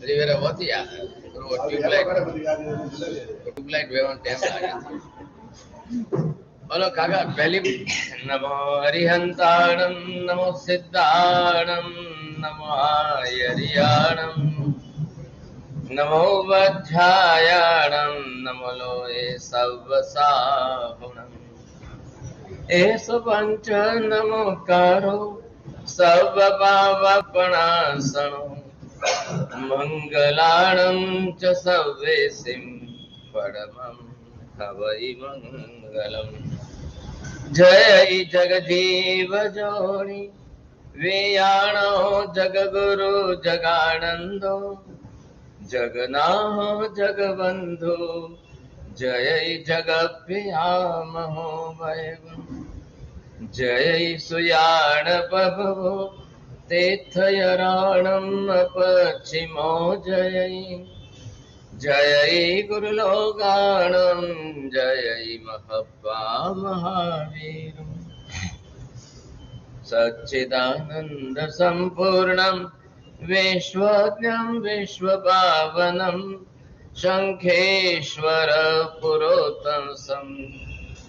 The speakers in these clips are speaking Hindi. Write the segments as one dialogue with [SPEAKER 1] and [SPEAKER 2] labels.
[SPEAKER 1] रिवेरा बहुत ही याद है वो ट्यूबलाइट वेवन टाइम लागे बोलो काका पहली नमो हरिहंताणं नमो सिद्धाणं नमो आयरियाणं नमो वज्रायाणं नमो लोये सवसाहुणम् एषु पञ्च नमोकारो सर्वपावपणासनो मंगलाणं च सर्वेसिं परमं हवै मंगलम् जय जगजीव जोनि वेयाणो जगगुरु जगानंदो जगन्नाथ जगबंधु जय जगप्रियामहो वैभव जय सुयाण बभवो तीर्थयराणम् अपचिमो जय जय गुरुलोकाणं जय महब्बा महावीरम् सच्चिदानंद संपूर्णं विश्वज्ञं विश्वपावनं शंखेश्वर पुरोतमसं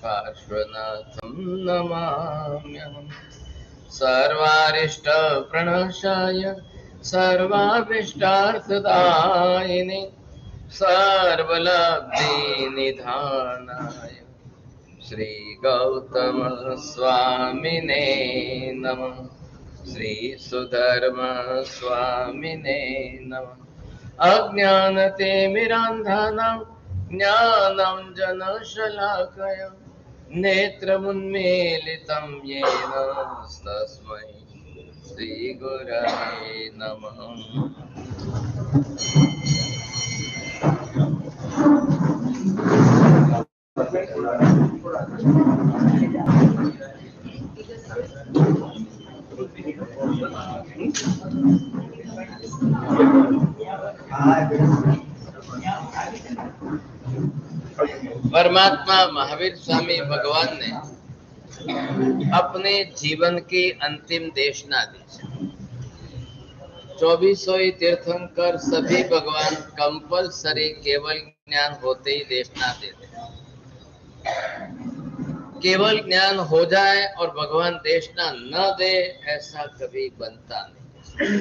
[SPEAKER 1] पार्श्वनाथं नमाम्यहम् सर्वारिष्ट प्रणशाय सर्वाभीष्टार्थदायिने सर्वलब्धि निधानाय श्री गौतम स्वामिने नमः श्री सुधर्म स्वामिने नमः अज्ञानतिमिरान्धानां ज्ञानाञ्जनशलाकया नेत्रमुन्मीलितं येन तस्मै श्रीगुरवे नमः। परमात्मा महावीर स्वामी भगवान ने अपने जीवन की अंतिम देशना दी। 2400 तीर्थंकर सभी भगवान कंपलसरी केवल ज्ञान होते ही देशना देते। केवल ज्ञान हो जाए और भगवान देशना न दे ऐसा कभी बनता नहीं,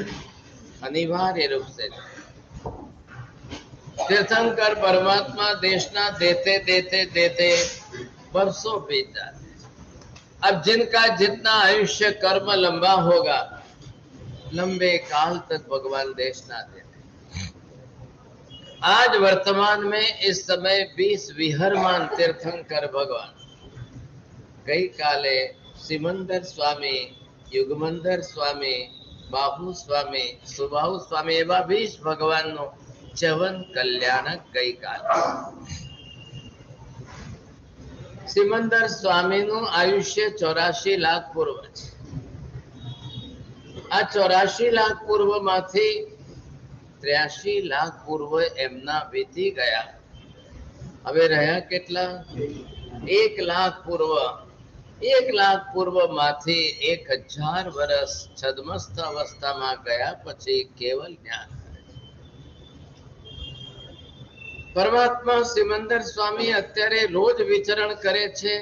[SPEAKER 1] अनिवार्य रूप से। तीर्थंकर परमात्मा देशना देते देते देते वर्षों बीत जाते। अब जिनका जितना आयुष्य कर्म लंबा होगा, लंबे काल तक भगवान देशना देते। आज वर्तमान में इस समय 20 विहरमान तीर्थंकर भगवान, कई काले सिमंदर स्वामी, युगमंदर स्वामी, बाहु स्वामी, सुबाहु स्वामी एवा 20 भगवान नो चवन कल्याणक कई काल। सिमंदर स्वामी નું આયુષ્ય 84 લાખ પૂર્વ છે। આ 84 લાખ પૂર્વ માંથી 83 લાખ પૂર્વ એમના વીતી ગયા। હવે રહ્યા કેટલા? 1 લાખ પૂર્વ। 1 લાખ પૂર્વ માંથી 1000 વર્ષ છદ્મસ્થ અવસ્થામાં ગયા પછી કેવલ જ્ઞાન। परमात्मा सिमंदर स्वामी अत्यारे रोज विचरण करे छे।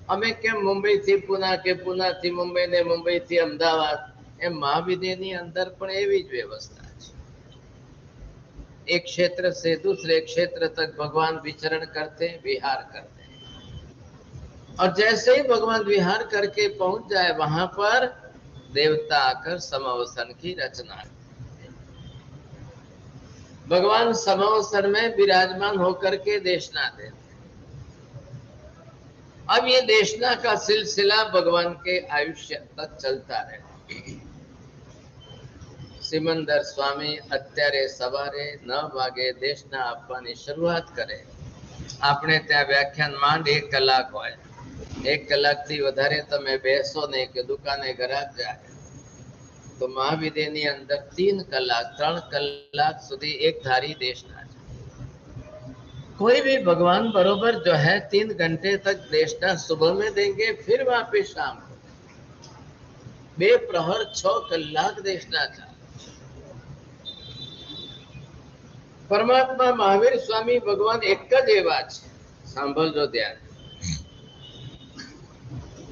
[SPEAKER 1] अमे केम मुंबई थी पुना के पुना थी मुंबई ने मुंबई थी अमदावाद, एम महाविद्यनी अंदर पण एवी ज व्यवस्था छे। एक क्षेत्र से दूसरे क्षेत्र तक भगवान विचरण करते, विहार करते, और जैसे ही भगवान विहार करके पहुंच जाए वहां पर देवता आकर समावसन की रचना। भगवान समावसन में विराजमान होकर के देशना देते। अब ये देशना का सिलसिला भगवान के आयुष्य तक चलता रहे। सिमंदर स्वामी अत्यारे सवारे 9 वागे देशना आपवानी शुरुआत करे। आपने त्या व्याख्यान માંડ 1 કલાક હોય। 1 કલાકથી વધારે તમે બેસો ને કે દુકાને ગ્રાહક જાય तो महाविद्यनी अंदर 3 कलाक સુધી एक धारी देशना। कोई भी भगवान बरोबर जो है 3 घंटे तक देशना सुबह में देंगे, फिर वापिस शाम को 2 प्रहर 6 कलाक देशना था। પરમાત્મા મહાવીર સ્વામી ભગવાન એક જ એવા છે, સાંભળજો ધ્યાન।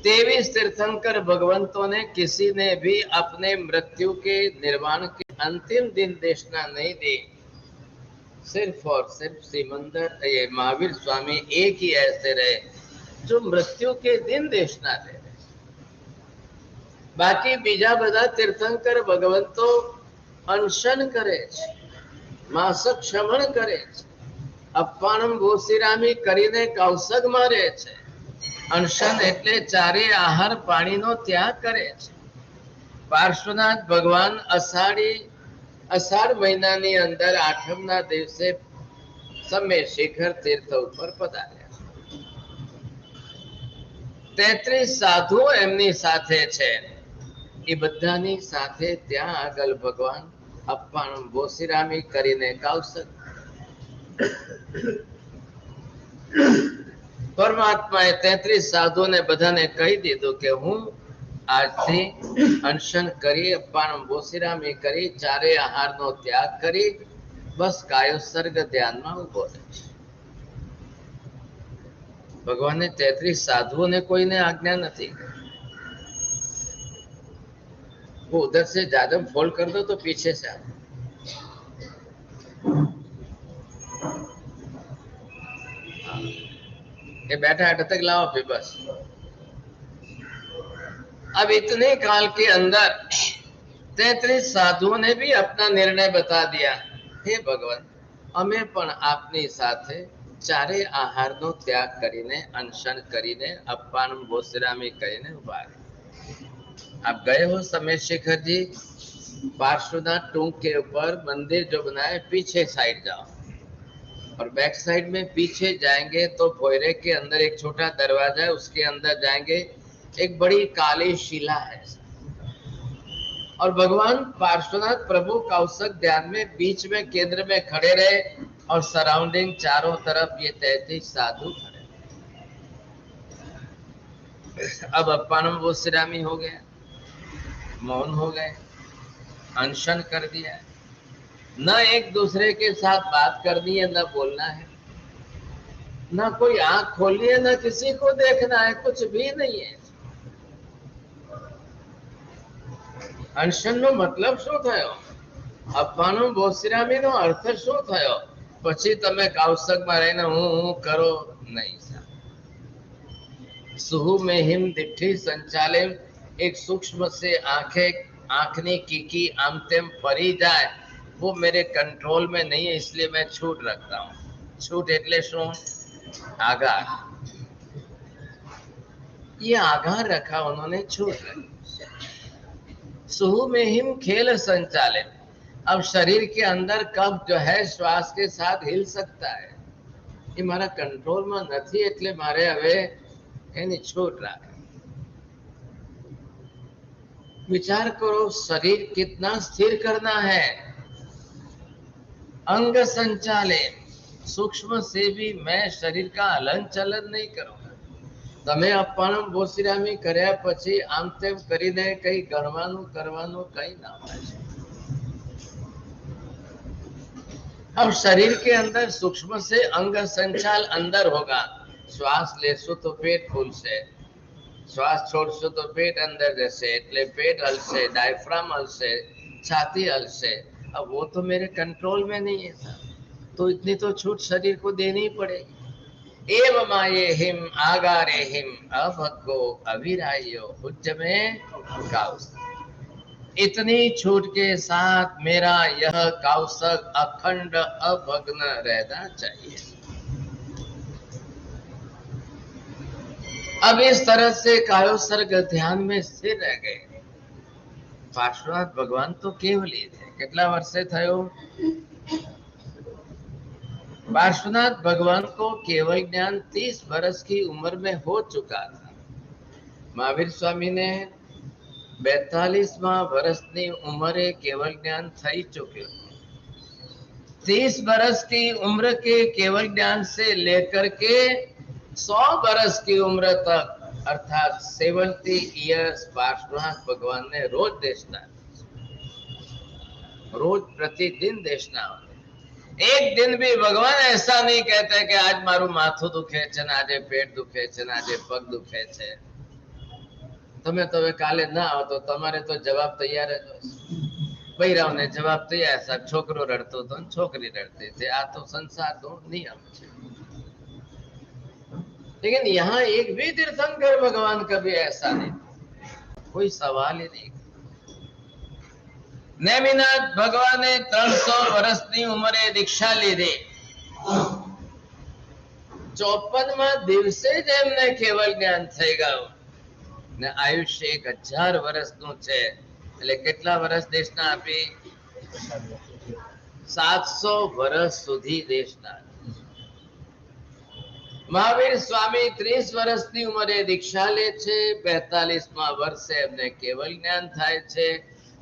[SPEAKER 1] 23 तीर्थंकर भगवंतों ने किसी ने भी अपने मृत्यु के निर्वाण के अंतिम दिन देशना नहीं दी। सिर्फ और सिर्फ सिमंदर ये महावीर स्वामी एक ही ऐसे रहे जो मृत्यु के दिन देशना दे। बाकी बीजा बधा तीर्थंकर भगवंतो अनशन करे छे, मासक क्षमण करे छे, अप्पाणम भूसिरामी करीने कौसग मारे छे। अनशन एटले चारे आहार पानी नो त्याग करे छे। पार्श्वनाथ भगवान अषाढ़ महीनानी अंदर आठमना दिवसे समय शिखर तीर्थ ઉપર પધાર્યા। 33 સાધુ એમની સાથે છે। એ બધાની સાથે ત્યાં આગળ ભગવાન અપ્પાણમ બોસિરામી કરીને કૌશક પરમાત્માએ 33 સાધુને બધાને કહી દીધું કે હું આજથી અનશન કરી અપ્પાણમ બોસિરામી કરી ચારે આહારનો ત્યાગ કરી બસ કાયોસર્ગ ધ્યાનમાં ઉભો રહીશ। ભગવાને 33 साधुओं कोई ने आज्ञा नहीं। वो उधर से ज्यादा फोल्ड कर दो तो पीछे से आ। ये बैठा हट तक लाओ फिर बस। अब इतने काल के अंदर 33 साधुओं ने भी अपना निर्णय बता दिया। हे भगवान, अमे पण आपनी साथे चारे आहार नो त्याग करीने अनशन करीने अप्पाणम बोसिरामी करीने उभा रहे। आप गए हो समय शिखर जी, पार्श्वनाथ टूंक के ऊपर मंदिर जो बनाए पीछे साइड जाओ और बैक साइड में पीछे जाएंगे तो भोयरे के अंदर एक छोटा दरवाजा है, उसके अंदर जाएंगे एक बड़ी काली शिला है और भगवान पार्श्वनाथ प्रभु कौसक ध्यान में बीच में केंद्र में खड़े रहे और सराउंडिंग चारों तरफ ये 33 साधु खड़े। अब अप्पाणम बोसिरामी हो गया, मौन हो गए, अनशन कर दिया, न एक दूसरे के साथ बात करनी है, न बोलना है, न कोई आंख खोलनी है, न किसी को देखना है, कुछ भी नहीं है। अनशन नो मतलब शू थयो? अप्पाणम बोसिरामी नो अर्थ शू थयो? પછી તમે કાવસકમાં રહીને હું કરો નહીં। સુહુ में हिम दिठी संचाले एक सूक्ष्म से आंखनी कीकी आम तेम फरी जाए वो मेरे कंट्रोल में नहीं है, इसलिए मैं छूट रखता हूँ। छूट એટલે શું? आगार। ये आगार रखा उन्होंने, छूट रखी। सुहु में हिम खेल संचाले, अब शरीर के अंदर कब जो है श्वास के साथ हिल सकता है, ये मारा कंट्रोल में नहीं, એટલે મારે હવે એની છૂટ રાખે। विचार करो, शरीर कितना स्थिर करना है। अंग संचाले, सूक्ष्म से भी मैं शरीर का हलन चलन नहीं करूंगा। તમે અપ્પાણમ બોસિરામી કર્યા પછી આમ તેમ કરીને કઈ ગણવાનું કરવાનું કઈ ના હોય। अब शरीर के अंदर सूक्ष्म से अंग संचाल अंदर होगा। श्वास लेशो तो पेट खुलશે, श्वास छोड़शो तो पेट अंदर जैसे, એટલે पेट हलશે, डायफ्राम हलશે, छाती हलશે। अब वो तो मेरे कंट्रोल में नहीं है, तो इतनी तो छूट शरीर को देनी ही पड़ेगी। एव माये हिम आगारे हिम अभग्गो अभिरायो उच्च में काउस। इतनी छूट के साथ मेरा यह कौसक अखंड अभग्न रहना चाहिए। अब इस तरह से कायोसर्ग ध्यान में स्थिर रह गए। पार्श्वनाथ भगवान तो केवली थे। कितना वर्षे थयो? पार्श्वनाथ भगवान को केवल ज्ञान 30 वर्ष की उम्र में हो चुका था। महावीर स्वामी ने 42वां वर्षनी उम्रे केवल ज्ञान थई चुक्यो। 30 वर्ष की उम्र के केवल ज्ञान से लेकर के 100 वर्ष की उम्र तक अर्थात 70 इयर्स पार्श्वनाथ भगवान ने रोज देशना, रोज प्रतिदिन देशना। एक दिन भी भगवान ऐसा नहीं कहते कि आज मारू माथું દુખે છે ને આજે પેટ દુખે છે ને આજે પગ દુખે છે. તમે તો હવે કાલે ના આવો તો તમારે તો જવાબ તૈયાર જ હોય. બૈરાઓને જવાબ તૈયાર, સાહેબ છોકરો રડતો હતો ને છોકરી રડતી હતી, આ તો સંસારનો નિયમ છે. लेकिन यहाँ एक भी तीर्थंकर भगवान कभी ऐसा नहीं, कोई सवाल ही नहीं. नेमिनाथ भगवाने 300 વર્ષની ઉંમરે દીક્ષા લીધી. 54મા દિવસે જ એમને કેવલ જ્ઞાન થઈ ગયું ને આયુષ્ય 1000 વર્ષનું છે. એટલે કેટલા વર્ષ દેશના આપી? 700 વર્ષ સુધી દેશના. મહાવીર સ્વામી 30 વર્ષની ઉંમરે દીક્ષા લે છે. 45મા વર્ષે એમને કેવલ જ્ઞાન થાય છે.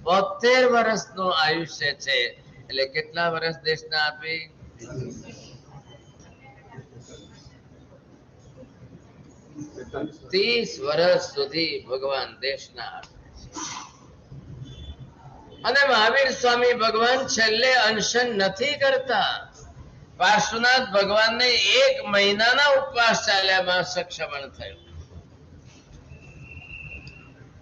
[SPEAKER 1] 72 વર્ષનું આયુષ્ય છે. એટલે કેટલા વર્ષ દેશના આપી? 30 વર્ષ સુધી ભગવાન દેશના આપે. અને મહાવીર સ્વામી ભગવાન છેલ્લે અનશન નથી કરતા. પાર્શ્વનાથ ભગવાનને 1 મહિનાના ઉપવાસ ચાલ્યામાં સક્ષમણ થયું.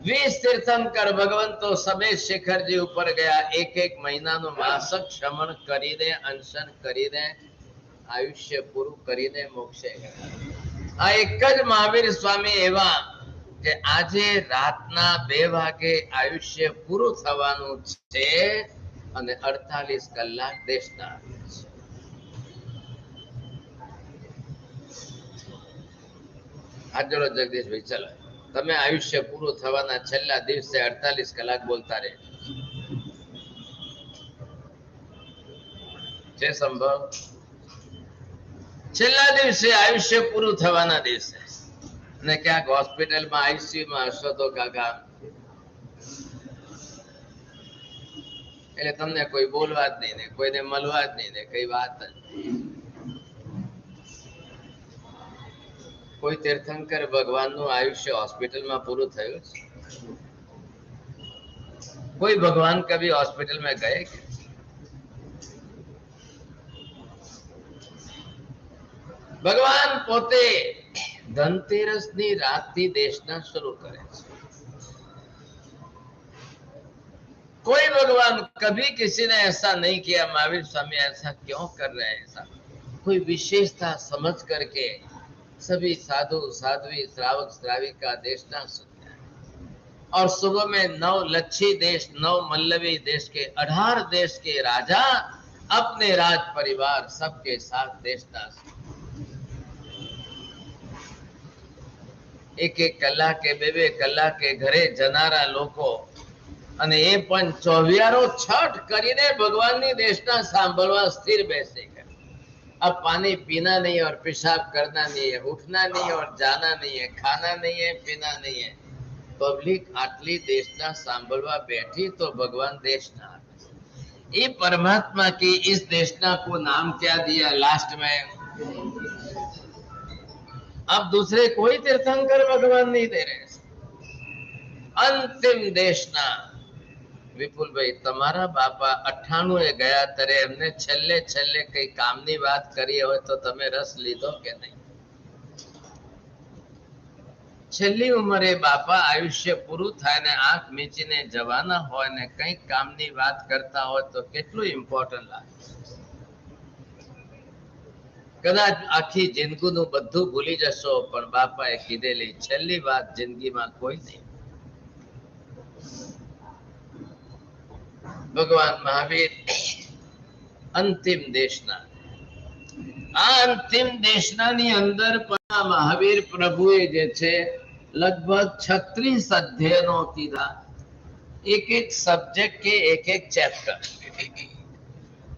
[SPEAKER 1] 20 તીર્થંકર ભગવંતો સમેત શિખરજી ઉપર ગયા. 1 મહિનાનું માસક શમન કરીને, અનશન કરીને, આયુષ્ય પૂરું કરીને મોક્ષે ગયા. આ એક જ મહાવીર સ્વામી એવા કે આજે રાતના 2 વાગે આયુષ્ય પૂરું થવાનું છે અને 48 કલાક દેશના છે. હાથ જોડો જગદીશભાઈ, ચલો તમે આયુષ્ય પૂરું થવાના છેલ્લા દિવસે 48 કલાક બોલતા રહે છે. સંભવ? છેલ્લા દિવસે આયુષ્ય પૂરું થવાના દિવસે ને ક્યાંક હોસ્પિટલમાં આઈસીયુમાં હશો તો કાકા, એટલે તમને કોઈ બોલવા જ નહીં ને કોઈને મળવા જ નહીં ને કઈ વાત જ. કોઈ તીર્થંકર ભગવાનનું આયુષ્ય હોસ્પિટલમાં પૂરું થયું છે? કોઈ ભગવાન કભી હોસ્પિટલ में गए? ભગવાન પોતે ધનતેરસની રાતથી દેશના શરૂ કરે છે. कोई भगवान कभी किसी ने ऐसा नहीं किया महावीर स्वामी ऐसा क्यों कर रहे हैं? ऐसा कोई विशेषता समझ करके सभी साधु साध्वी श्रावक श्राविका देशना सुनते हैं. और सुबह में 9 लच्छी देश, 9 मल्लवी देश के 18 देश के राजा अपने राज परिवार सबके साथ देशना 1 કલાકે 2 કલાકે ઘરે જનારા લોકો અને એ પણ ચોવિયારો છઠ કરીને ભગવાનની દેશના સાંભળવા સ્થિર બેસે ગए. अब पानी पीना नहीं है और पेशाब करना नहीं है, उठना नहीं है और जाना नहीं है, खाना नहीं है, पीना नहीं है. पब्लिक आटली देशना सांभळवा बैठी तो भगवान देशना ये परमात्मा की इस देशना को नाम क्या दिया लास्ट में? अब दूसरे कोई तीर्थंकर भगवान नहीं दे रहे. अंतिम देशना. વિપુલભાઈ તમારા બાપા 98 એ ગયા ત્યારે એમને છેલ્લે કઈ કામની વાત કરી હોય તો તમે રસ લીધો કે નહીં? છેલ્લી ઉંમરે બાપા આયુષ્ય પૂરું થાય ને આંખ મીચીને જવાના હોય ને કઈક કામની વાત કરતા હોય તો કેટલું ઇમ્પોર્ટન્ટ લાગે. કદાચ આખી જિંદગીનું બધું ભૂલી જશો પણ બાપાએ કીધેલી છેલ્લી વાત જિંદગીમાં કોઈ નહીં. ભગવાન મહાવીર અંતિમ દેશના. આ અંતિમ દેશનાની અંદર પણ મહાવીર પ્રભુએ જે છે લગભગ 36 અધ્યયનો કીધા. एक सब्जेक्ट के एक चैप्टर.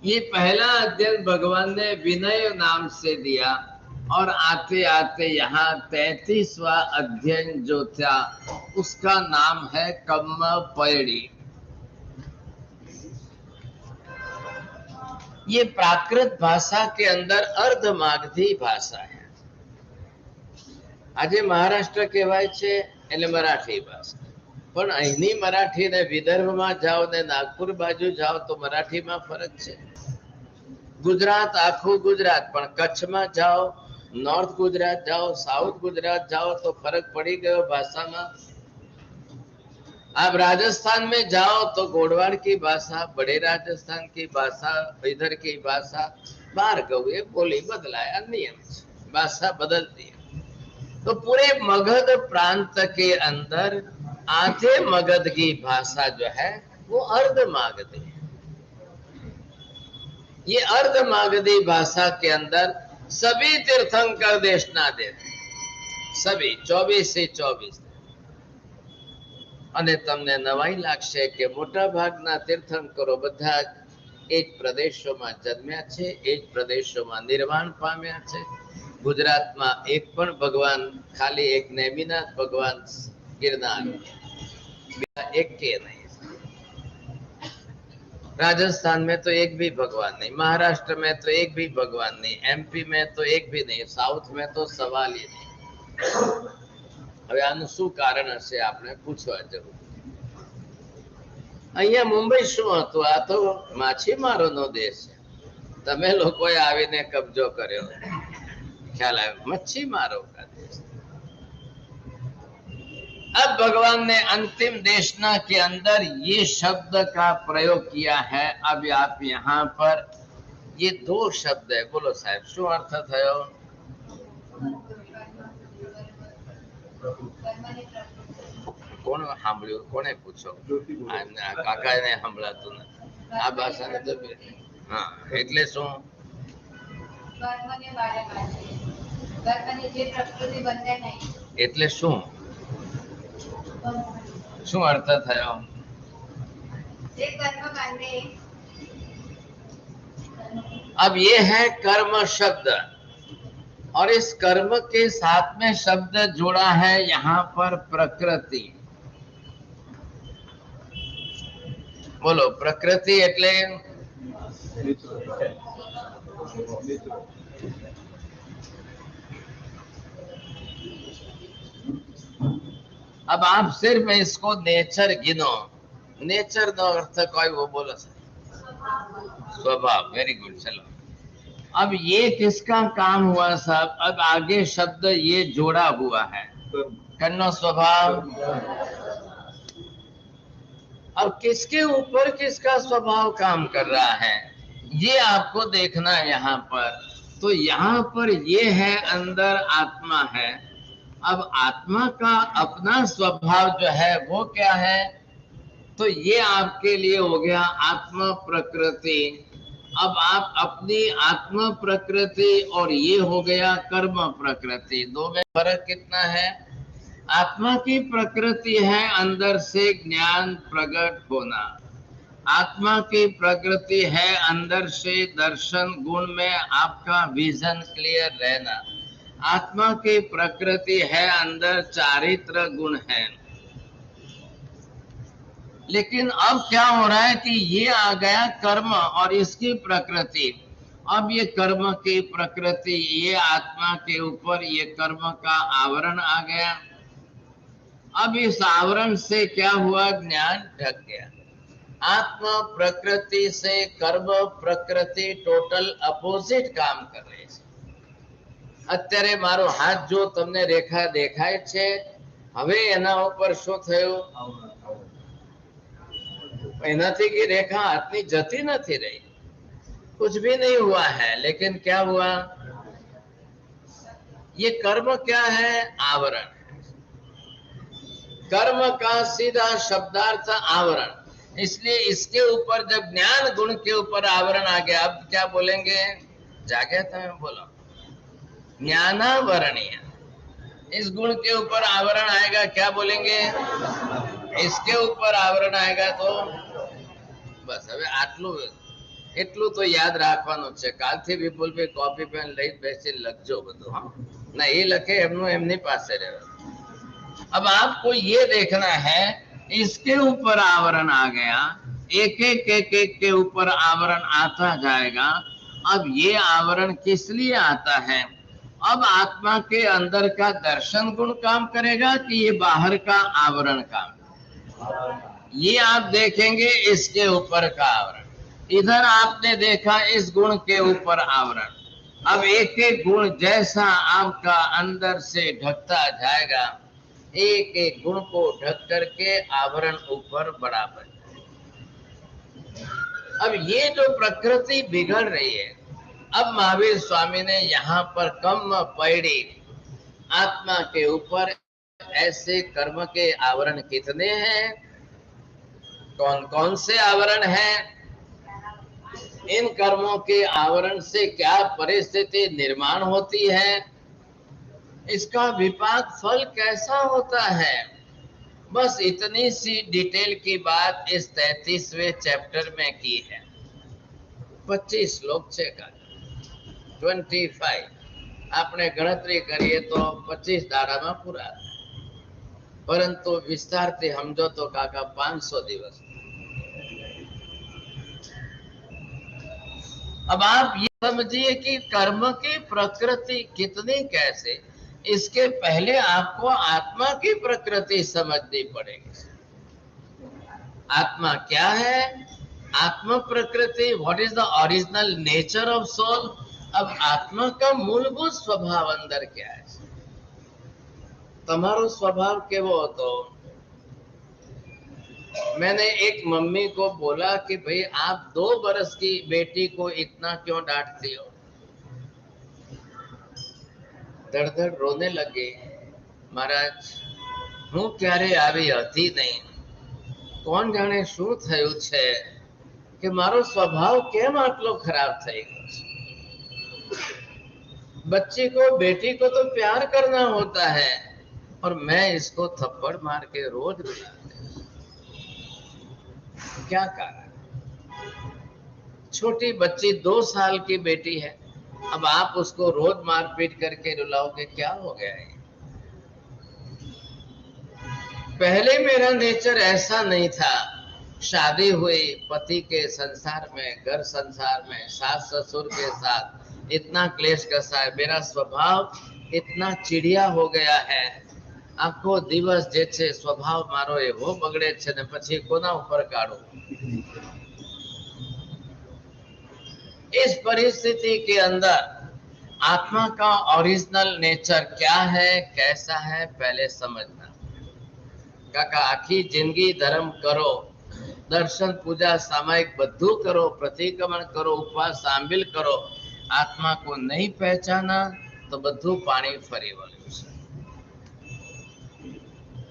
[SPEAKER 1] ये पहला अध्ययन भगवान ने विनय नाम से दिया और आते आते यहाँ 33वां अध्ययन जो था उसका नाम है कम्म पैड़ी. ये प्राकृत भाषा के अंदर अर्धमागधी भाषा है. આજે મહારાષ્ટ્ર કહેવાય છે એટલે મરાઠી ભાષા, પણ અહીંની મરાઠી ને વિદર્ભમાં જાઓ ને નાગપુર બાજુ જાઓ તો મરાઠીમાં ફરક છે. ગુજરાત આખું ગુજરાત, પણ કચ્છમાં જાઓ, નોર્થ ગુજરાત જાઓ, સાઉથ ગુજરાત જાઓ तो फर्क पड़ी गयो भाषा में। आप राजस्थान में जाओ तो गोडवाड़ की भाषा, बड़े राजस्थान की भाषा, इधर की भाषा, भार्गव ये बोली बदलाया, नियम भाषा बदलती है। तो पूरे मगध प्रांत के अंदर आधे मगध की भाषा जो है वो अर्ध मागधी है। ये अर्ध मागधी भाषा के अंदर सभी तीर्थंकर देशना देते, सभी 24 से 24। અને તમને નવાઈ લાગશે કે મોટા ભાગના તીર્થંકરો બધા એ જ પ્રદેશોમાં જન્મ્યા છે, એ જ પ્રદેશોમાં નિર્વાણ પામ્યા છે। ગુજરાતમાં એક પણ ભગવાન, ખાલી એક નેમિનાથ ભગવાન गिरनार, एक के नहीं। राजस्थान में तो एक भी भगवान नहीं, महाराष्ट्र में तो एक भी भगवान नहीं, एमपी में तो एक भी नहीं, साउथ में तो सवाल ही नहीं। હવે આનું શું કારણ હશે આપણે પૂછવા જરૂર। અહીંયા મુંબઈ શું હતું? આ તો માછીમારોનો દેશ છે। તમે લોકોએ આવીને કબજો કર્યો, ખ્યાલ આવ્યો? મચ્છીમારો का देश। अब भगवान ने अंतिम देशना के अंदर ये शब्द का प्रयोग किया है। अब आप यहाँ पर ये दो शब्द है, बोलो साहब शू अर्थ थयो? કોણ સાંભળ્યું? કોને પૂછો? કાકાને સાંભળાતું નથી આ ભાષાને તો। હા એટલે શું? એટલે શું શું अर्थ થયો? अब ये है कर्म शब्द, और इस कर्म के साथ में शब्द जोड़ा है यहाँ पर प्रकृति। बोलो प्रकृति એટલે अब आप सिर्फ इसको नेचर गिनो। नेचर નો अर्थ कोई वो बोलो स्वभाव। वेरी गुड, चलो। अब ये किसका काम हुआ साहब? अब आगे शब्द ये जोड़ा हुआ है, कर्म स्वभाव। अब किसके ऊपर किसका स्वभाव काम कर रहा है ये आपको देखना है यहाँ पर। तो यहाँ पर ये है अंदर आत्मा है। अब आत्मा का अपना स्वभाव जो है वो क्या है? तो ये आपके लिए हो गया आत्मा प्रकृति। अब आप अपनी आत्मा प्रकृति और ये हो गया कर्म प्रकृति, दो में फर्क कितना है? आत्मा की प्रकृति है अंदर से ज्ञान प्रकट होना, आत्मा की प्रकृति है अंदर से दर्शन गुण में आपका विजन क्लियर रहना, आत्मा की प्रकृति है अंदर चारित्र गुण है। लेकिन अब क्या हो रहा है कि ये आ गया कर्म और इसकी प्रकृति। अब ये कर्म की प्रकृति, ये आत्मा के ऊपर ये कर्म का आवरण आ गया। अब इस आवरण से क्या हुआ? ज्ञान ढक गया। आत्मा प्रकृति से कर्म प्रकृति टोटल अपोजिट काम कर रही है। અત્યારે મારો હાથ જો તમને રેખા દેખાય છે, હવે એના ઉપર શું થયું? એનાથી की रेखा हाथनी जती नहीं रही, कुछ भी नहीं हुआ है। लेकिन क्या हुआ? ये कर्म क्या है? आवरण। कर्म का सीधा शब्दार्थ आवरण। इसलिए इसके ऊपर जब ज्ञान गुण के ऊपर आवरण आ गया, अब क्या बोलेंगे? जागे था बोलो ज्ञानावरणीय। इस गुण के ऊपर आवरण आएगा, क्या बोलेंगे? इसके ऊपर आवरण आएगा तो बस હવે આટલું એટલું તો યાદ રાખવાનું છે। કાલથી વિપુલ ભાઈ કોપી પેન લઈ બેસી લખજો બધું। હા ના એ લખે એમનું એમની પાસે રહે। अब आपको ये देखना है, इसके ऊपर आवरण आ गया, एक एक के ऊपर आवरण आता जाएगा। अब ये आवरण किस लिए आता है? अब आत्मा के अंदर का दर्शन गुण काम करेगा कि ये बाहर का आवरण काम? ये आप देखेंगे इसके ऊपर का आवरण। इधर आपने देखा इस गुण के ऊपर आवरण। अब एक एक गुण जैसा आपका अंदर से ढकता जाएगा, एक एक गुण को ढक करके आवरण ऊपर बराबर। अब ये जो प्रकृति बिगड़ रही है, अब महावीर स्वामी ने यहाँ पर कम पैड़ी आत्मा के ऊपर ऐसे कर्म के आवरण कितने हैं, कौन कौन से आवरण हैं, इन कर्मों के आवरण से क्या परिस्थिति निर्माण होती है, इसका विपाक फल कैसा होता है, बस इतनी सी डिटेल की बात इस 33वें चैप्टर में की है। 25 श्लोक છે કાકા, 25 આપણે ગણતરી કરીએ તો 25 દાડામાં પૂરા, પરંતુ વિસ્તારથી સમજો તો કાકા 500 દિવસ। अब आप ये समझिए कि कर्म की प्रकृति कितनी कैसे, इसके पहले आपको आत्मा की प्रकृति समझनी पड़ेगी। आत्मा क्या है, आत्म प्रकृति, what is the original nature of soul. अब आत्मा का मूलभूत स्वभाव अंदर क्या है, તમારો स्वभाव કેવો હતો। मैंने एक मम्मी को बोला कि भाई आप 2 बरस की बेटी को इतना क्यों डांटती हो, धड़ धड़ रोने लगे। महाराज હું ક્યારે આવી હતી નહીં, કોણ જાણે શું થયું છે કે મારો સ્વભાવ કેમ આટલો ખરાબ થઈ ગયો છે। बच्ची को, बेटी को तो प्यार करना होता है और मैं इसको थप्पड़ मार के रोज रुलाती हूं। क्या कारण, छोटी बच्ची 2 साल की बेटी है, अब आप उसको रोज मारपीट करके रुलाओगे, क्या हो गया है। पहले मेरा नेचर ऐसा नहीं था, शादी हुई, पति के संसार में, घर संसार में, सास ससुर के साथ इतना क्लेश कसा है, मेरा स्वभाव इतना चिड़िया हो गया है। आखो दिवस जे छे स्वभाव मारो एवो बगड़े छे ने પછી કોના ઉપર કાઢો। इस परिस्थिति के अंदर आत्मा का ओरिजिनल नेचर क्या है, कैसा है, पहले समझना। काका आखी जिंदगी धर्म करो, दर्शन पूजा सामायिक बद्धू करो, प्रतिक्रमण करो, उपवास शामिल करो, आत्मा को नहीं पहचाना तो बद्धू पानी फरी वळ्યું છે,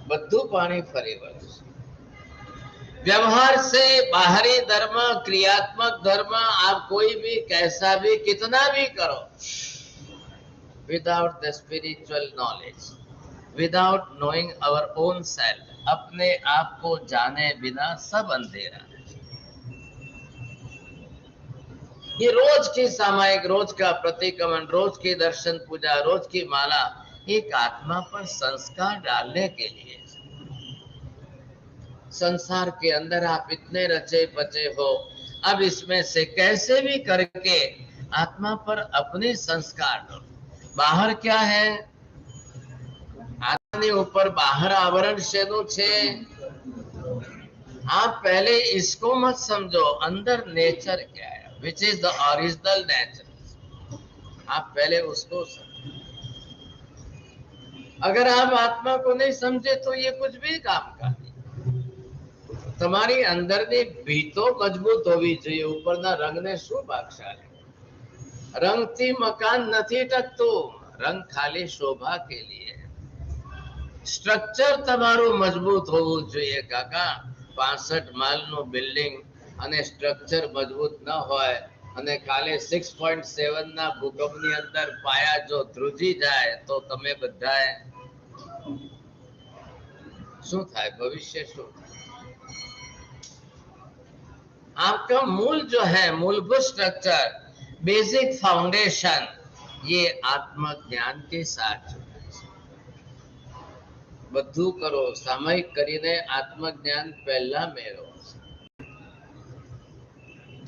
[SPEAKER 1] बद्धू पानी फरी वळ्યું છે। व्यवहार से बाहरी धर्म, क्रियात्मक धर्म आप कोई भी कैसा भी कितना भी करो, without the spiritual knowledge, without knowing our own self, अपने आप को जाने बिना सब अंधेरा है। ये रोज की सामायिक, रोज का प्रतिक्रमण, रोज की दर्शन पूजा, रोज की माला एक आत्मा पर संस्कार डालने के लिए। संसार के अंदर आप इतने रचे बचे हो, अब इसमें से कैसे भी करके आत्मा पर अपने संस्कार दो। बाहर क्या है, आत्मा ऊपर बाहर आवरण शेनु छे, आप पहले इसको मत समझो, अंदर नेचर क्या है, which is the original nature, आप पहले उसको समझो। अगर आप आत्मा को नहीं समझे तो ये कुछ भी काम का नहीं। તમારી અંદરની ભીતો મજબૂત હોવી જોઈએ, ઉપરના રંગને શું ભાગશાળી, રંગથી મકાન નથી ટકતું, રંગ ખાલી શોભા કે लिए। સ્ટ્રક્ચર તમારું મજબૂત હોવું જોઈએ કાકા। 65 માળનું બિલ્ડિંગ અને સ્ટ્રક્ચર મજબૂત ન હોય અને ખાલી 6.7 ના ભૂકંપની અંદર પાયા જો ધ્રુજી જાય તો તમે બધાએ શું થાય, ભવિષ્ય શું થાય। आपका मूल जो है, मूलभूत स्ट्रक्चर, बेसिक फाउंडेशन, ये आत्मज्ञान के साथ जुड़ा है। બધું કરો સામાયિક કરીને આત્મજ્ઞાન પહેલા મેળવો।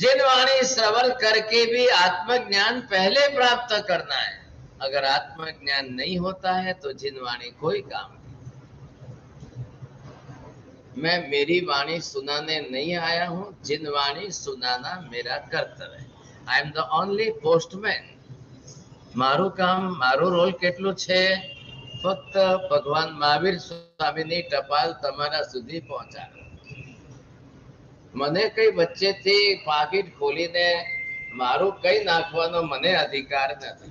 [SPEAKER 1] जिन वाणी श्रवण करके भी आत्मज्ञान पहले प्राप्त करना है। अगर आत्मज्ञान नहीं होता है तो जिन वाणी कोई काम नहीं। मैं मेरी वाणी सुनाने नहीं आया हूं, जिन वाणी सुनाना मेरा कर्तव्य है। I am the only postman. મારું કામ, મારું રોલ કેટલું છે? ફક્ત ભગવાન મહાવીર સ્વામીની ટપાલ તમારા સુધી પહોંચાડો. મને કઈ વચ્ચેથી પાકીટ ખોલીને મારું કઈ નાખવાનો મને અધિકાર નથી.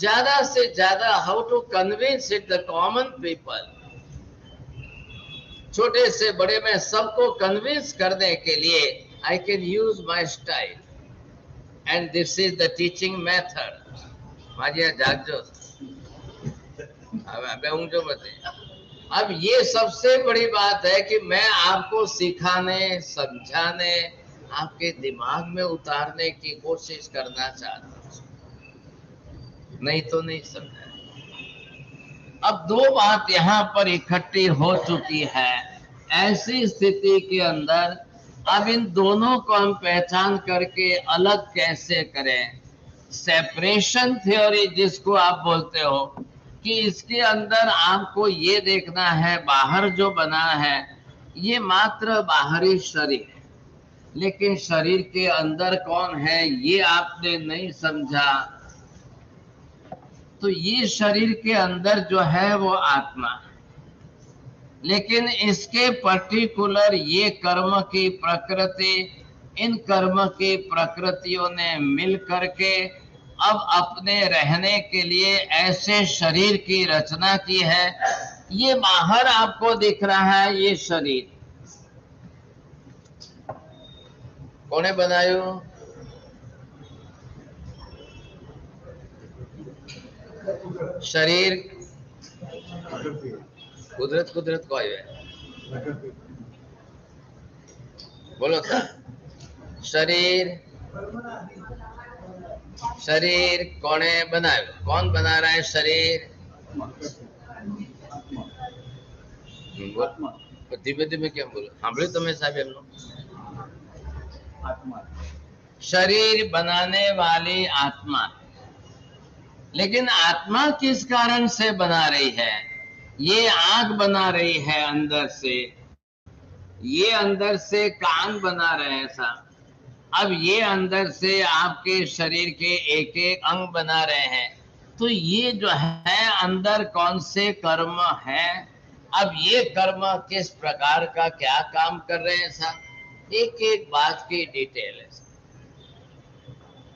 [SPEAKER 1] ज्यादा से ज्यादा how to convince it the common people, छोटे से बड़े में सबको कन्विंस करने के लिए I can use my style and this is the teaching method. माजिया जागजो, अब ऊंचो बते. अब ये सबसे बड़ी बात है कि मैं आपको सिखाने, समझाने, आपके दिमाग में उतारने की कोशिश करना चाहता हूं, नहीं तो नहीं समझा. अब दो बात यहाँ पर इकट्ठी हो चुकी है. ऐसी स्थिति के अंदर अब इन दोनों को हम पहचान करके अलग कैसे करें? सेपरेशन थ्योरी जिसको आप बोलते हो, कि इसके अंदर आपको ये देखना है बाहर जो बना है ये मात्र बाहरी शरीर है, लेकिन शरीर के अंदर कौन है ये आपने नहीं समझा. तो ये शरीर के अंदर जो है वो आत्मा है, लेकिन इसके पर्टिकुलर ये कर्म की प्रकृति, इन कर्म की प्रकृतियों ने मिल करके अब अपने रहने के लिए ऐसे शरीर की रचना की है. ये बाहर आपको दिख रहा है ये शरीर કોણે બનાવ્યું? शरीर कुदरत कुदरत को है, बोलो था. शरीर शरीर કોણે બનાવ્યું? कौन बना रहा है शरीर? धीमे धीमे કેમ બોલો? સાંભળ્યું તમે સાહેબ એમનું? शरीर बनाने वाली आत्मा, लेकिन आत्मा किस कारण से बना रही है? ये आंख बना रही है अंदर से, ये अंदर से कान बना रहे हैं साहब. अब ये अंदर से आपके शरीर के एक एक अंग बना रहे हैं. तो ये जो है अंदर कौन से कर्म है? अब ये कर्म किस प्रकार का क्या काम कर रहे हैं साहब? एक एक बात की डिटेल है.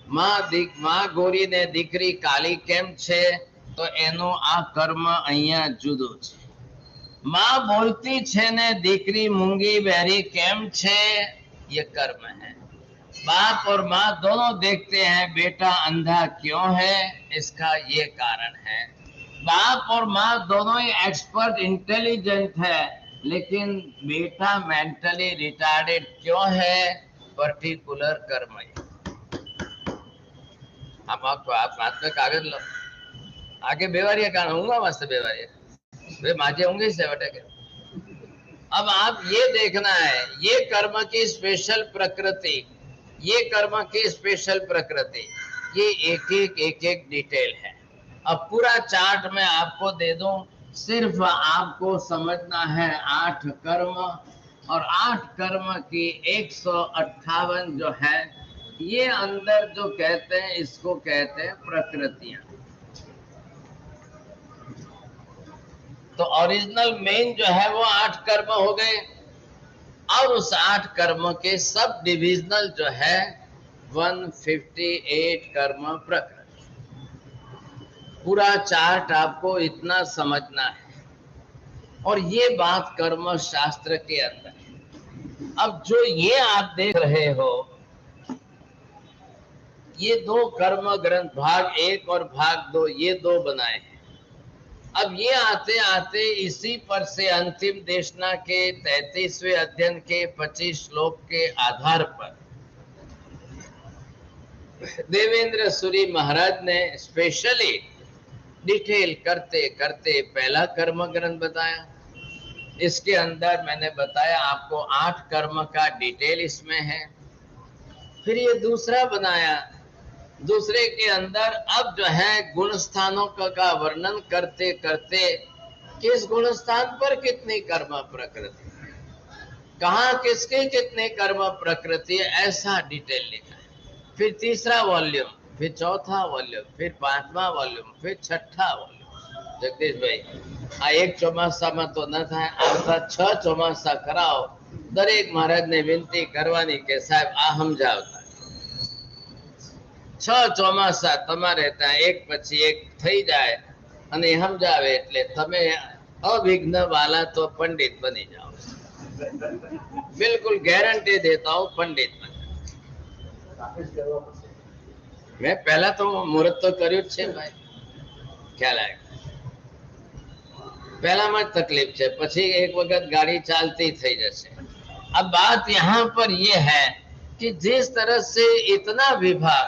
[SPEAKER 1] માં ગોરી ને દીકરી કાલી કેમ છે? તો એનો આ કર્મ અહીંયા જુદો છે. માં બોલતી છે ને દીકરી મૂંગી બહેરી કેમ છે? ये कर्म है. बाप और माँ दोनों देखते हैं बेटा अंधा क्यों है, इसका ये कारण है. बाप और माँ दोनों ही एक्सपर्ट इंटेलिजेंट है, लेकिन बेटा मेंटली रिटार्डेड क्यों है? पर्टिकुलर कर्म. आप हाथ में कागज लो, आगे बेवारिया कारण होगा वास्ते बेवारिया वे माजे होंगे से बटे. अब आप ये देखना है ये कर्म की स्पेशल प्रकृति, ये कर्म की स्पेशल प्रकृति, ये एक एक डिटेल है. अब पूरा चार्ट मैं आपको दे दूं, सिर्फ आपको समझना है 8 कर्म, और 8 कर्म की 158 जो है ये अंदर जो कहते हैं इसको कहते हैं प्रकृतियां. तो ओरिजिनल मेन जो है वो 8 कर्म हो गए, और उस 8 कर्म के सब डिविजनल जो है 158 कर्म प्रकृति. पूरा चार्ट आपको इतना समझना है, और ये बात कर्म शास्त्र के अंदर. अब जो ये आप देख रहे हो ये 2 कर्म ग्रंथ भाग 1 और भाग 2 ये 2 बनाए हैं. अब ये आते आते इसी पर से अंतिम देशना के 33वें अध्ययन के 25 श्लोक के आधार पर देवेंद्र सूरी महाराज ने स्पेशली डिटेल करते करते पहला कर्म ग्रंथ बताया. इसके अंदर मैंने बताया आपको 8 कर्म का डिटेल इसमें है. फिर ये दूसरा बनाया, दूसरे के अंदर अब जो है गुण स्थानों का वर्णन करते करते किस गुण स्थान पर कितनी कर्म प्रकृति, कहाँ किसके कितने कर्म प्रकृति है, ऐसा डिटेल लिखा है। फिर तीसरा वॉल्यूम, फिर चौथा वॉल्यूम, फिर पांचवा वॉल्यूम, फिर छठा वॉल्यूम। जगदीश भाई आ एक ચોમાસામાં તો ન થાય, આવતા 6 ચોમાસા કરાવો। દરેક મહારાજને વિનંતી કરવાની કે સાહેબ આ સમજાવતા 6 ચોમાસા તમારે ત્યાં એક પછી એક થઈ જાય અને સમજાવે એટલે તમે અવિઘ્ન વાલા તો પંડિત બની જાઓ। बिल्कुल गारंटी देता हूँ पंडित बन। मैं पहला तो मुहूर्त तो કર્યું જ છે ભાઈ, ખ્યાલ આવે। पहला में तकलीफ है, પછી एक वक्त गाड़ी चालती થઈ जैसे। अब बात यहाँ पर ये है कि जिस तरह से इतना विभाग,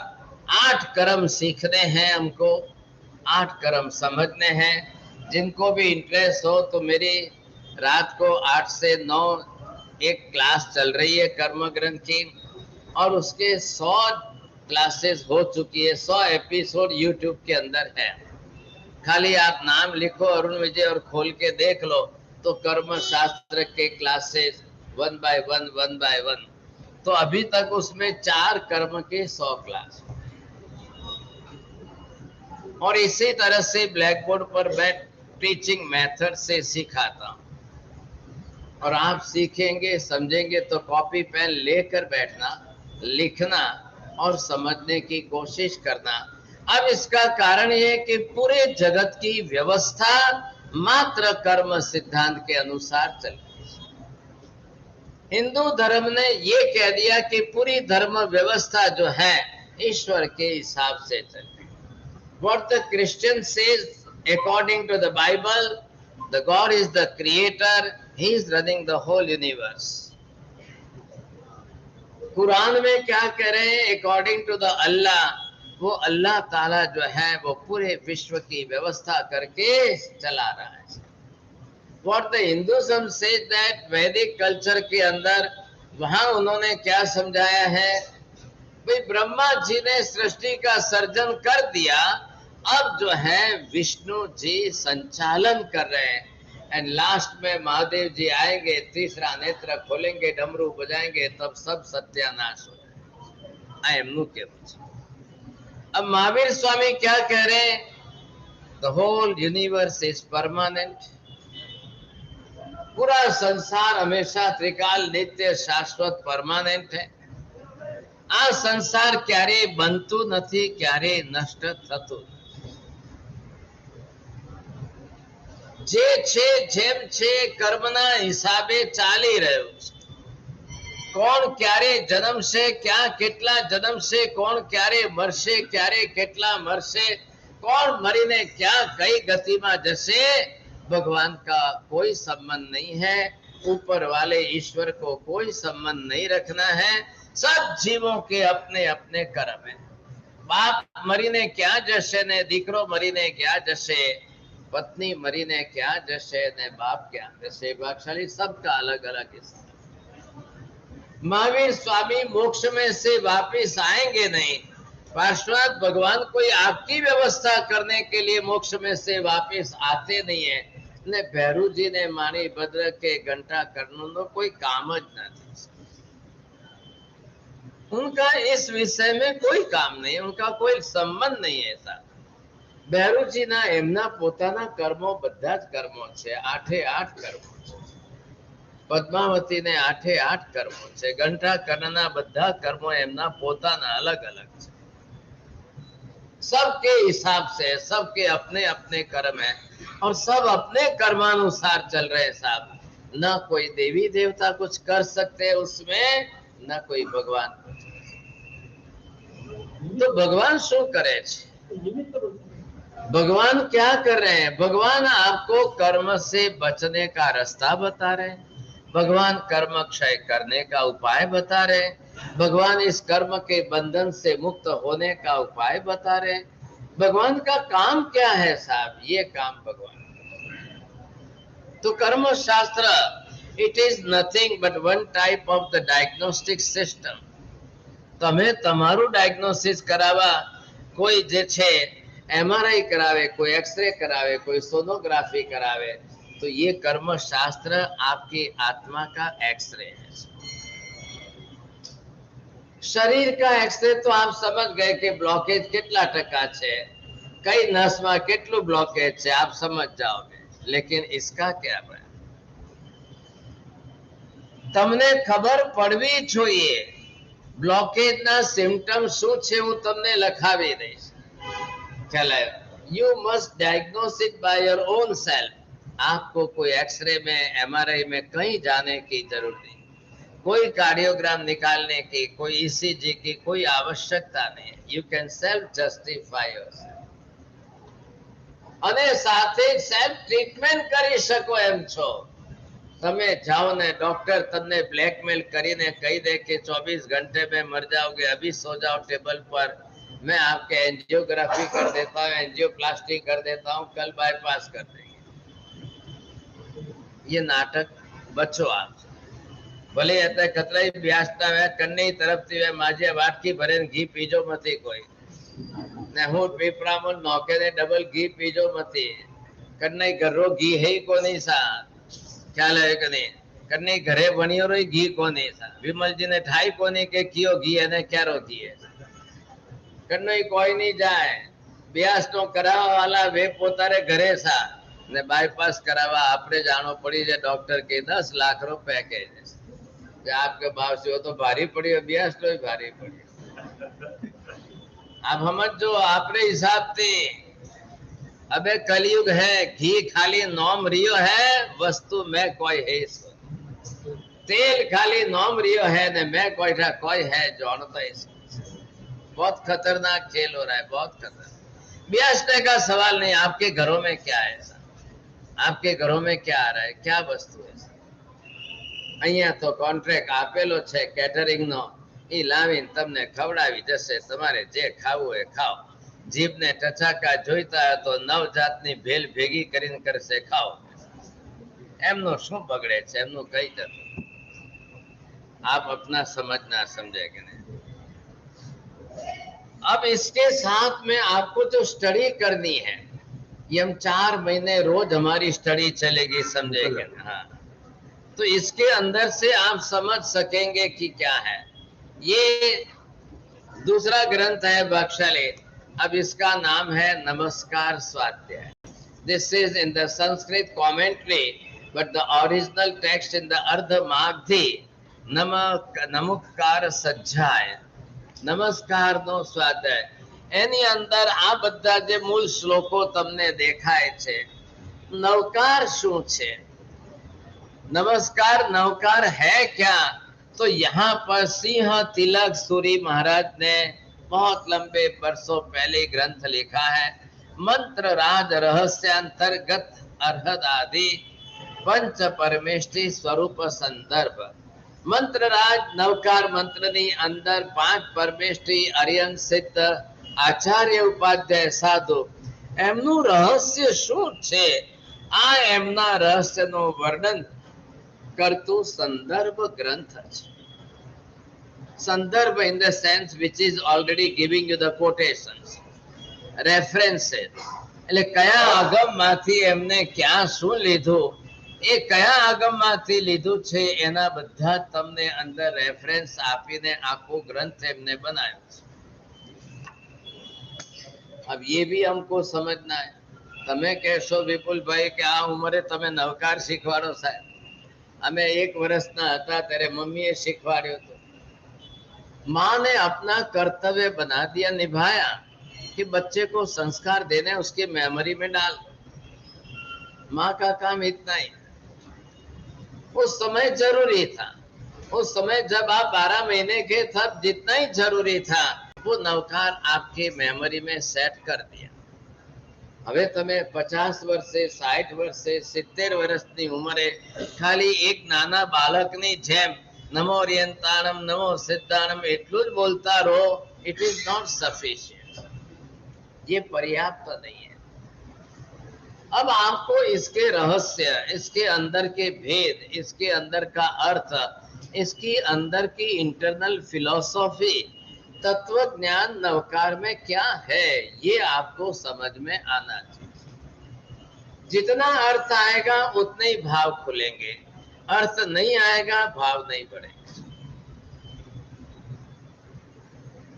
[SPEAKER 1] 8 कर्म सीखने हैं हमको, 8 कर्म समझने हैं। जिनको भी इंटरेस्ट हो तो मेरी रात को 8 से 9 एक क्लास चल रही है कर्म ग्रंथ की, और उसके 100 क्लासेस हो चुकी है, 100 एपिसोड यूट्यूब के अंदर है। खाली आप नाम लिखो अरुण विजय और खोल के देख लो तो कर्म शास्त्र के क्लासेस 1 by 1 तो अभी तक उसमें 4 कर्म के 100 क्लास। और इसी तरह से ब्लैक बोर्ड पर मैं टीचिंग मेथड से सिखाता हूँ, और आप सीखेंगे समझेंगे तो कॉपी पेन लेकर बैठना, लिखना और समझने की कोशिश करना। अब इसका कारण ये कि पूरे जगत की व्यवस्था मात्र कर्म सिद्धांत के अनुसार चल रही है। हिंदू धर्म ने ये कह दिया कि पूरी धर्म व्यवस्था जो है ईश्वर के हिसाब से चल रही है। What the Christian says according to the Bible, the God is the creator, he is running the whole universe. Quran में क्या कह रहे हैं? अकॉर्डिंग टू द अल्लाह, वो अल्लाह ताला जो है वो पूरे विश्व की व्यवस्था करके चला रहा है। What the Hinduism says that वैदिक कल्चर के अंदर वहां उन्होंने क्या समझाया है? भाई ब्रह्मा जी ने सृष्टि का सर्जन कर दिया, अब जो है विष्णु जी संचालन कर रहे हैं। एंड लास्ट में महादेव जी आएंगे, तीसरा नेत्र खोलेंगे, डमरू बजाएंगे, तब सब सत्यानाश हो जाएगा। आई एम नु के अब महावीर स्वामी क्या कह रहे हैं? The whole universe is permanent. पूरा संसार हमेशा त्रिकाल नित्य शाश्वत परमानेंट है। आ संसार क्यारे बनतु नहीं, क्यारे नष्ट थतु। જે છે જેમ છે કર્મના હિસાબે ચાલી રહ્યું છે। કોણ ક્યારે જન્મશે, ક્યાં કેટલા જન્મશે, કોણ ક્યારે મરશે, ક્યારે કેટલા મરશે, કોણ મરીને ક્યાં કઈ ગતિમાં જશે, भगवान का कोई संबंध नहीं है। ऊपर वाले ईश्वर को कोई संबंध नहीं रखना है। सब जीवों के अपने अपने कर्म है। बाप मरीने क्या जशे ने दीकरो मरीने क्या जशे, पत्नी मरीने क्या जशे ने बाप क्या जशे। भागशाली सबका अलग अलग हिस्सा। महावीर स्वामी मोक्ष में से वापिस आएंगे नहीं। पार्श्वनाथ भगवान कोई आपकी व्यवस्था करने के लिए मोक्ष में से वापिस आते नहीं है। ने भैरू जी ने मानी भद्र के घंटा करने कोई काम ज नहीं। उनका इस विषय में कोई काम नहीं, उनका कोई संबंध नहीं है। ऐसा ભૈરુજીના એમના પોતાના કર્મો બધા જ કર્મો છે, 8 કર્મો છે। પદ્માવતીને 8 કર્મો છે। ઘંટાકર્ણના બધા કર્મો એમના પોતાના अलग अलग છે। सबके हिसाब से, सबके अपने अपने कर्म है और सब अपने कर्मानुसार चल रहे हैं साहब। न कोई देवी देवता कुछ कर सकते उसमें, न कोई भगवान कुछ। तो भगवान शू करे छे? भगवान क्या कर रहे हैं? भगवान आपको कर्म से बचने का रास्ता बता रहे हैं। भगवान कर्म क्षय करने का उपाय बता रहे हैं। भगवान इस कर्म के बंधन से मुक्त होने का उपाय बता रहे हैं। भगवान का काम क्या है साहब? ये काम भगवान। तो कर्म शास्त्र it is nothing but one type of the diagnostic system. તમે તમારું ડાયગ્નોસિસ કરાવવા કોઈ જે છે MRI करावे, कोई एक्सरे करावे, कोई सोनोग्राफी करावे, तो ये कर्म शास्त्र आपकी आत्मा का एक्सरे है। शरीर का एक्सरे तो आप समझ गए कि ब्लॉकेज कितना टका छे, कई नस में કેટલું ब्लॉकेज છે आप समझ जाओगे। लेकिन इसका क्या है, તમને ખબર પડવી જોઈએ। બ્લોકેજ ના સિમ્પટમ શું છે હું તમને લખાવી દઈશ, ખ્યાલ આવ્યો? You must diagnose it by your own self। आपको कोई एक्सरे में, एमआरआई में कहीं जाने की जरूरत नहीं, कोई कार्डियोग्राम निकालने की, कोई ईसीजी की कोई आवश्यकता नहीं है। You can self justify yourself અને સાથે સેલ્ફ ટ્રીટમેન્ટ કરી શકો એમ છો। તમે જાઓ ને ડॉक्टर તમને ब्लैकमेल કરીને કહી दे कि 24 घंटे में मर जाओगे, अभी सो जाओ टेबल पर, मैं आपके एंजियोग्राफी कर देता हूँ, एंजियोप्लास्टी कर देता हूँ, कल बाईपास कर देंगे। ये नाटक बचो आप। भले आता कतराई ब्यासता वे कन्ने तरफ थी वे माजे वाटकी भरे घी पीजो मती कोई ने हूँ पीपरामल नौके ने डबल घी पीजो मती कन्ने घरो घी है को नहीं सा, ख्याल है कि नहीं? कन्ने घरे बनियो रो घी को नहीं सा, विमल जी ने ठाई को नहीं के कियो घी है ने क्यारो घी है, कन्ने कोई नहीं जाए। ब्यास नो करावा वाला वे पोतारे घरे सा ने बाईपास करावा आपरे जानो पड़ी जे डॉक्टर के 10 लाख रो पैकेज है। आपके भाव से वो तो भारी पड़ी है, ब्यास तो भारी पड़ी। आप समझ जो आपरे हिसाब से अबे कलयुग है, घी खाली नॉम रियो है, वस्तु में कोई है। तेल खाली नॉम रियो है ने मैं कोई है जानता है। बहुत खतरनाक खेल हो रहा है, बहुत खतरनाक। ब्यासने का सवाल नहीं, आपके घरों में क्या है, आपके घरों में क्या आ रहा है, क्या वस्तु है। અહીંયા તો કોન્ટ્રાક્ટ આપેલો છે કેટરિંગ નો, એ લાવીને તમને ખવડાવી જશે, તમારે જે ખાવું હોય ખાઓ। જીભને ટચાકા જોઈતા હોય તો 9 જાતની ભેલ ભેગી કરીને કરશે ખાઓ। એમનું શું બગડે છે, એમનું કઈ જતું। आप अपना समझना समझे कि नहीं। अब इसके साथ में आपको जो स्टडी करनी है, ये हम 4 महीने रोज हमारी स्टडी चलेगी, समझेंगे। हाँ, तो इसके अंदर से आप समझ सकेंगे कि क्या है। ये दूसरा ग्रंथ है बख्शाली, अब इसका नाम है नमस्कार स्वाध्याय। This is in the Sanskrit commentary, but the original text in the Ardhamagadhi नमस्कार सज्जाय, नमस्कार नो स्वाध्याय। એની અંદર આ બધા જે મૂળ શ્લોકો તમને દેખાય છે, નવકાર શું છે, नमस्कार नवकार है क्या, तो यहाँ पर सिंह तिलक सूरी महाराज ने बहुत लंबे वर्षों पहले ग्रंथ लिखा है। मंत्र राज रहस्यांतर्गत अर्हद आदि पंच परमेष्टि स्वरूप संदर्भ। मंत्र राज नवकार मंत्र नी अंदर 5 परमेष्टि अरियन सिद्ध आचार्य उपाध्याय साधु एमनु रहस्य शू छे, आ एमना रहस्य नो वर्णन करतु संदर्भ ग्रंथ है। संदर्भ in the sense which is already giving you the quotations, references. એટલે કયા આગમમાંથી એમને ક્યાં શું લીધું, એ કયા આગમમાંથી લીધું છે, એના બધા તમને અંદર રેફરન્સ આપીને આખો ગ્રંથ એમને બનાવ્યો છે। अब ये भी हमको समझना है। તમે કહેશો વિપુલ ભાઈ કે આ ઉંમરે તમે નવકાર શીખવાડો સાહેબ, हमें 1 वर्षना था तेरे मम्मी शिखवाड़ियो तो। माँ ने अपना कर्तव्य बना दिया, निभाया कि बच्चे को संस्कार देने उसकी मेमोरी में डाल। माँ का काम इतना ही। उस समय जरूरी था, उस समय जब आप 12 महीने के तब जितना ही जरूरी था वो नवकार आपके मेमोरी में सेट कर दिया। હવે તમે 50 વર્ષે 60 વર્ષે 70 વર્ષની ઉંમરે ખાલી એક નાના બાળકની જેમ નમો ઓરિયંતાણમ નમો સિદ્ધાણમ એટલું જ બોલતા રહો, इट इज नॉट सफिशिएंट, ये पर्याप्त नहीं है। अब आपको इसके रहस्य, इसके अंदर के भेद, इसके अंदर का अर्थ, इसकी अंदर की इंटरनल फिलॉसफी, तत्व ज्ञान नवकार में क्या है, ये आपको समझ में आना चाहिए। जितना अर्थ आएगा उतने ही भाव खुलेंगे, अर्थ नहीं आएगा भाव नहीं बढ़ेगा।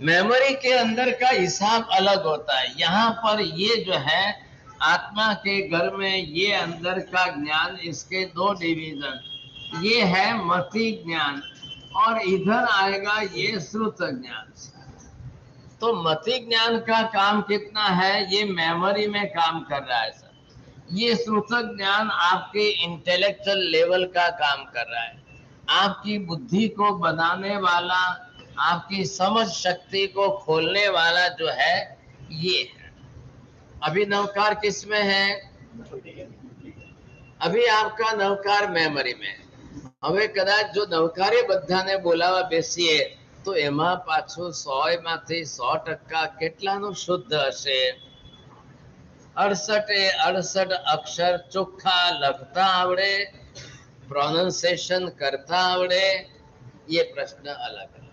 [SPEAKER 1] मेमोरी के अंदर का हिसाब अलग होता है। यहाँ पर ये जो है आत्मा के घर में ये अंदर का ज्ञान, इसके दो डिवीजन, ये है मति ज्ञान और इधर आएगा ये श्रुत ज्ञान। तो मति ज्ञान का काम कितना है, ये मेमोरी में काम कर रहा है सर। ये श्रुत ज्ञान आपके इंटेलेक्चुअल लेवल का काम कर रहा है, आपकी बुद्धि को बनाने वाला, आपकी समझ शक्ति को खोलने वाला जो है ये है। अभी नवकार किस में है? अभी आपका नवकार मेमोरी में। હવે કદાચ જો નવકારે બધાને બોલાવા બેસીએ તો એમાં પાછું 100 માંથી 100% કેટલાનું શુદ્ધ હશે? 68 અક્ષર ચોખ્ખા લખતા આવડે, પ્રોનાઉન્સિએશન કરતા આવડે, ये प्रश्न अलग है।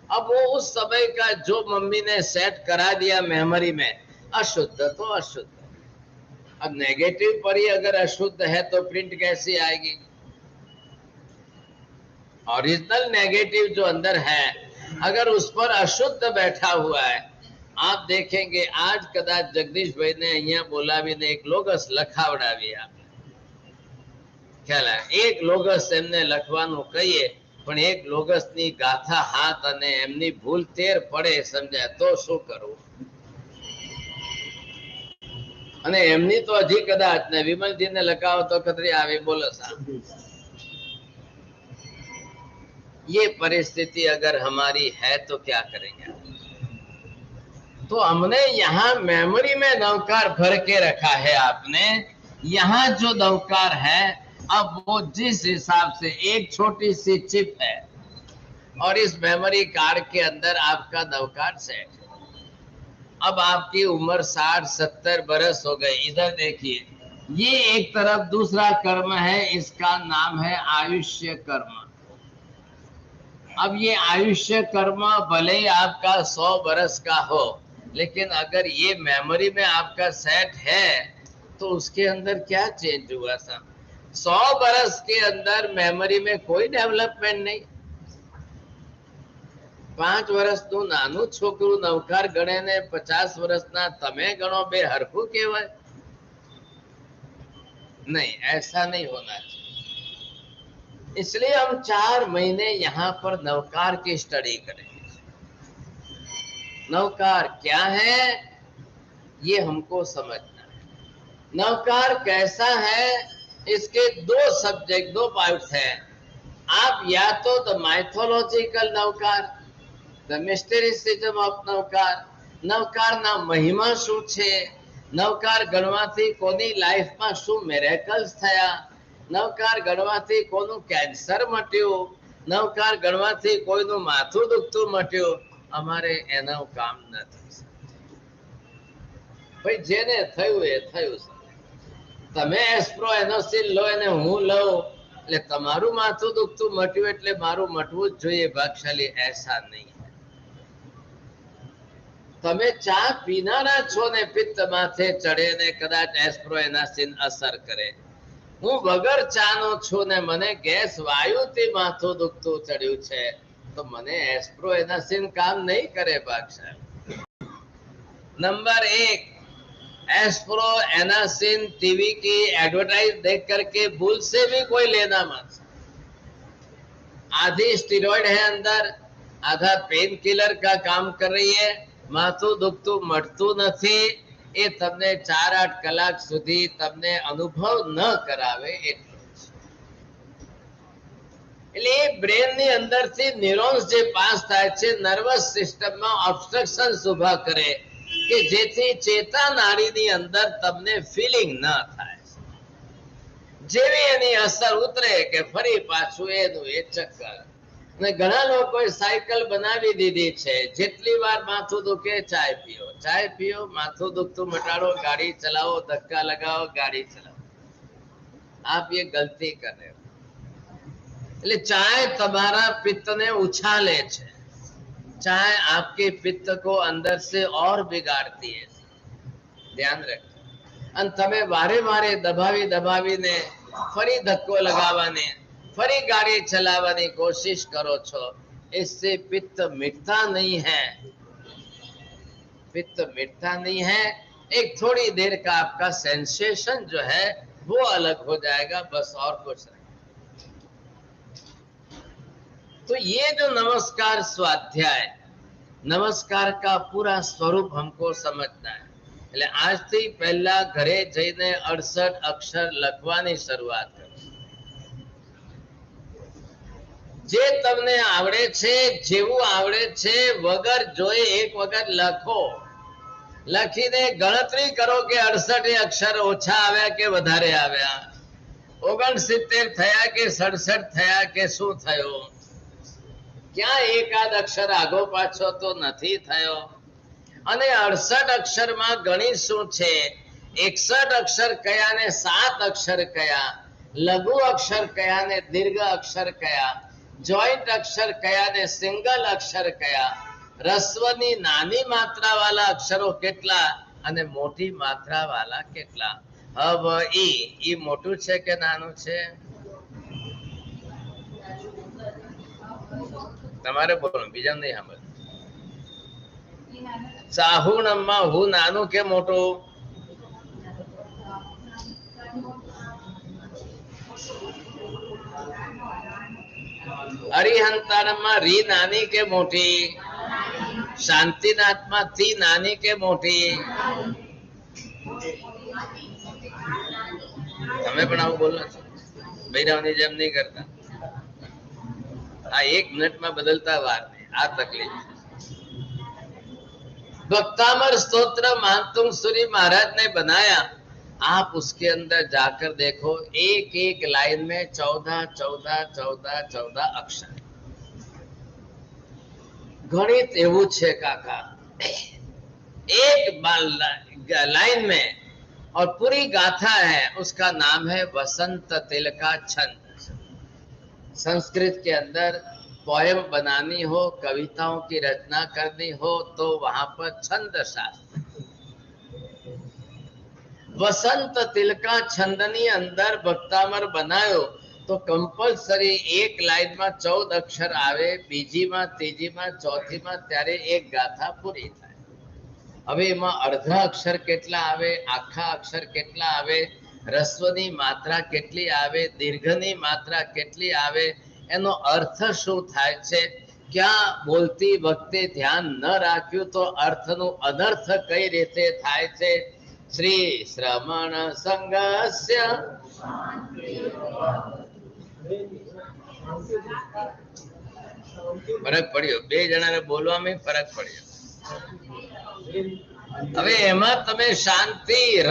[SPEAKER 1] अब वो उस समय का जो मम्मी ने सेट करा दिया मेमोरी में, अशुद्ध तो अशुद्ध। अब नेगेटिव पर ही अगर अशुद्ध है तो प्रिंट कैसी आएगी? ओरिजिनल नेगेटिव जो अंदर है अगर उस पर अशुद्ध बैठा हुआ है, आप देखेंगे आज कदाच जगदीश भाई ने अहिया बोलावीने एक लोगस लखावડાવી આપે, ખ્યાલ આવે? એક લોગસ એમને લખવાનું કહીએ પણ એક લોગસની ગાથા હાથ અને એમની ભૂલ 13 પડે સમજાય તો શું કરવું? અને એમની તો હજી કદાચ ને વિમલજીને લખાવો તો કતરી આવી બોલો સાહેબ। ये परिस्थिति अगर हमारी है तो क्या करेंगे? तो हमने यहाँ मेमोरी में नवकार भर के रखा है आपने। यहाँ जो नवकार है अब वो जिस हिसाब से एक छोटी सी चिप है और इस मेमोरी कार्ड के अंदर आपका नवकार सेट है। अब आपकी उम्र 60-70 बरस हो गई। इधर देखिए, ये एक तरफ दूसरा कर्म है, इसका नाम है आयुष्य कर्म। अब ये आयुष्य कर्म भले ही आपका 100 बरस का हो, लेकिन अगर ये मेमोरी में आपका सेट है तो उसके अंदर क्या चेंज हुआ था? 100 बरस के अंदर मेमोरी में कोई डेवलपमेंट नहीं। 5 વર્ષનું નાનું છોકરું નવકાર ગણે ને 50 વર્ષના તમે ગણો, બે હરખું કહેવાય? नहीं, ऐसा नहीं होना चाहिए। इसलिए हम 4 महीने यहाँ पर नवकार की स्टडी करेंगे। नवकार क्या है ये हमको समझना है। नवकार कैसा है, इसके 2 सब्जेक्ट, 2 पार्ट हैं। आप या तो the mythological Navkar, the mysticism of Navkar, Navkar ना महिमा શું છે, નવકાર ગણવાથી કોની લાઈફમાં શું મિરેકલ્સ થયા, નવકાર ગણવાથી કોનું કેન્સર મટ્યું, નવકાર ગણવાથી કોઈનું માથું દુખતું મટ્યું, અમારે એનું કામ નથી ભાઈ। જેને થયું એ થયું। તમે એસ્પ્રો એનોસિલ લો અને હું લઉં એટલે તમારું માથું દુખતું મટ્યું એટલે મારું મટવું જ જોઈએ ભાગશાલી, ऐसा नहीं है। તમે ચા પીનારા છો ને પિત્ત માથે ચડે ને કદાચ એસ્પ્રો એનાસિન અસર કરે, હું વગર ચાનો છું ને મને ગેસ વાયુથી માથું દુખતું ચડ્યું છે તો મને એસ્પ્રો એનાસિન કામ નહીં કરે ભાગશાળી। नंबर 1, एस्प्रो एनासिन टीवी की एडवर्टाइज देख करके भूल से भी कोई लेना मत। आधी स्टेरॉइड है अंदर, आधा पेन किलर का काम कर रही है, माथું દુખતું મટતું નથી, એ તમને 4-8 કલાક સુધી તમને અનુભવ ન કરાવે એટલું। એટલે એ બ્રેનની અંદરથી ન્યુરોન્સ જે પાસ થાય છે, નર્વસ સિસ્ટમમાં ઓબ્સ્ટ્રક્શન્સ ઊભા કરે કે જેથી ચેતા નાડીની અંદર તમને ફીલિંગ ન થાય। જેવી એની અસર ઉતરે કે ફરી પાછું એનું એ ચક્કર। અને ઘણા લોકોએ સાયકલ બનાવી દીધી છે, જેટલી વાર માથું દુખે ચાય પીઓ, ચાય પીઓ, માથું દુખતું મટાડો, ગાડી ચલાવો, ધક્કા लगाओ, गाड़ी चलाओ। आप ये गलती कर रहे हो। એટલે ચાય તમારા પિત્તને ઉછાલે છે, चाय आपके पित्त को अंदर से और बिगाड़ती है, ध्यान रखें। અને તમે વારે વારે દબાવી દબાવીને ફરી ધક્કો लगावाने ફરી ગાડી ચલાવવાની કોશિશ કરો છો, इससे पित्त मिटता नहीं है, पित्त मिटता नहीं है। एक थोड़ी देर का आपका सेंसेशन जो है वो अलग हो जाएगा, बस और कुछ नहीं। तो ये जो नमस्कार स्वाध्याय, नमस्कार का पूरा स्वरूप हमको समझना है। એટલે આજથી પહેલા ઘરે જઈને 68 અક્ષર લખવાની શરૂઆત કરો। જે તમને આવડે છે, જેવું આવડે છે વગર જોઈ એક વખત લખો, લખીને ગણતરી કરો કે 68 અક્ષર ઓછા આવ્યા કે વધારે આવ્યા, 69 થયા કે 67 થયા કે શું થયું, ક્યાં એકાદ અક્ષર આગો પાછો તો નથી થયો। અને 68 અક્ષરમાં ગણિત શું છે, 61 અક્ષર કયા ને 7 અક્ષર કયા, લઘુ અક્ષર કયા ને દીર્ઘ અક્ષર કયા, જોઈન્ટ અક્ષર કયા ને સિંગલ અક્ષર કયા, રસ્વની નાની માત્રા વાળા અક્ષરો કેટલા અને મોટી માત્રા વાળા કેટલા। હવે ઈ મોટું છે કે નાનું છે, તમારે બોલો, બીજા નહીં સાંભળ। સાહુણમાં હું નાનું કે મોટું, અરિહંતાણમાં રી નાની કે મોટી, શાંતિનાથમાં થી નાની કે મોટી, તમે પણ આવું બોલો છો, બૈરાવની જેમ નહીં કરતા। આ 1 મિનિટમાં બદલતા વાર નહીં, આ તકલીફ। भक्तामर स्तोत्र महातुंग सूरी महाराज ने बनाया, आप उसके अंदर जाकर देखो, एक एक लाइन में 14 14 14 14 अक्षर। गणित એવું છે કાકા, एक लाइन में और पूरी गाथा है, उसका नाम है वसंत तिल का छंद। संस्कृत के अंदर पोएम बनानी हो, कविताओं की रचना करनी हो तो वहां पर छंद शास्त्र, वसंत तिलका छंदनी अंदर भक्तामर बनायो तो कंपल्सरी एक लाइन में 14 अक्षर आवे, बीजी में तीजी में चौथी में, त्यारे एक गाथा पूरी थाय। હવે એમાં અર્ધા અક્ષર કેટલા આવે, આખા અક્ષર કેટલા આવે, રસ્વની માત્રા કેટલી આવે, દીર્ઘની માત્રા કેટલી આવે, એનો અર્થ શું થાય છે, ક્યાં બોલતી વખતે ધ્યાન ન રાખ્યું તો અર્થનું અનર્થ કઈ રીતે થાય છે। શ્રી શ્રમણ સંગસ્ય ફરક પડ્યો, 2 જણાને બોલવામાં ફરક પડ્યો। હવે એમાં તમે શાંતિ ર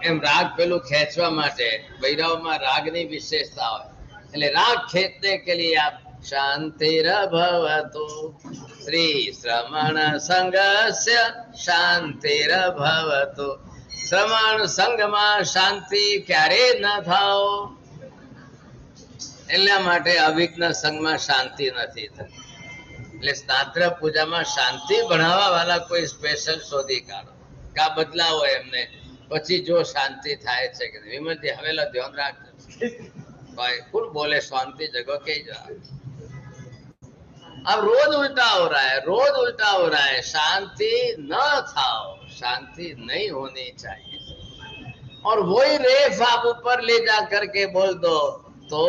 [SPEAKER 1] એમ રાગ પેલું ખેંચવા માટે, બૈરાવમાં રાગની વિશેષતા હોય, એટલે રાગ ખેંચને કે લીએ આપ શાંતિર ભવતુ, શ્રી શ્રમણ સંગસ્ય શાંતિર ભવતુ। શ્રમણ સંઘમાં શાંતિ ક્યારે ન થાઓ, એટલા માટે અવિઘ્ન સંઘમાં શાંતિ નથી થતી। એટલે સ્નાત્ર પૂજામાં શાંતિ ભણાવવા વાળા કોઈ સ્પેશિયલ શોધી કાઢો, કા બદલાવો એમને, પછી જો शांति થાય છે કે વિમલજી હવેલા ધ્યાન રાખજો, भाई कौन बोले शांति जगह के जा। अब रोज उल्टा हो रहा है, रोज उल्टा हो रहा है। शांति न खाओ, शांति नहीं होनी चाहिए, और वही रेफ आप ऊपर ले जा करके बोल दो तो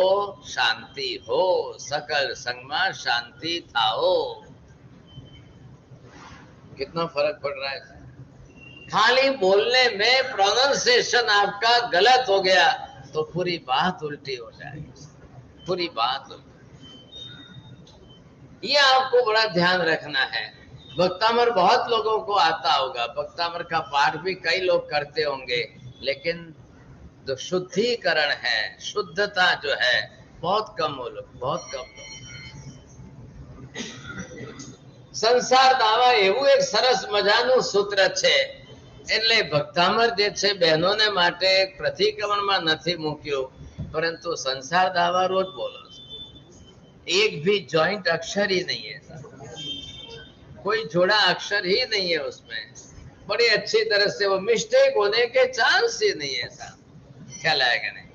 [SPEAKER 1] शांति हो, सकल संग में शांति थाओ। कितना फर्क पड़ रहा है। खाली बोलने में प्रोनाउंसिएशन आपका गलत हो गया तो पूरी बात उल्टी हो जाएगी, पूरी बात उल्टी। ये आपको बड़ा ध्यान रखना है। भक्तामर बहुत लोगों को आता होगा, भक्तामर का पाठ भी कई लोग करते होंगे, लेकिन जो शुद्धिकरण है, शुद्धता जो है बहुत कम हो लोग, बहुत कम लोग। संसार दावा એવું એક સરસ મજાનું સૂત્ર છે, એટલે ભક્તામર જે છે બહેનોને માટે પ્રતિક્રમણમાં નથી મૂક્યું, પરંતુ સંસાર દાવા રોજ બોલો છો। एक भी जॉइंट अक्षर ही नहीं है, कोई जोड़ा अक्षर ही नहीं है उसमें। बड़ी अच्छी तरह से, वो मिस्टेक होने के चांस ही नहीं है साहब, ख्याल आएगा नहीं,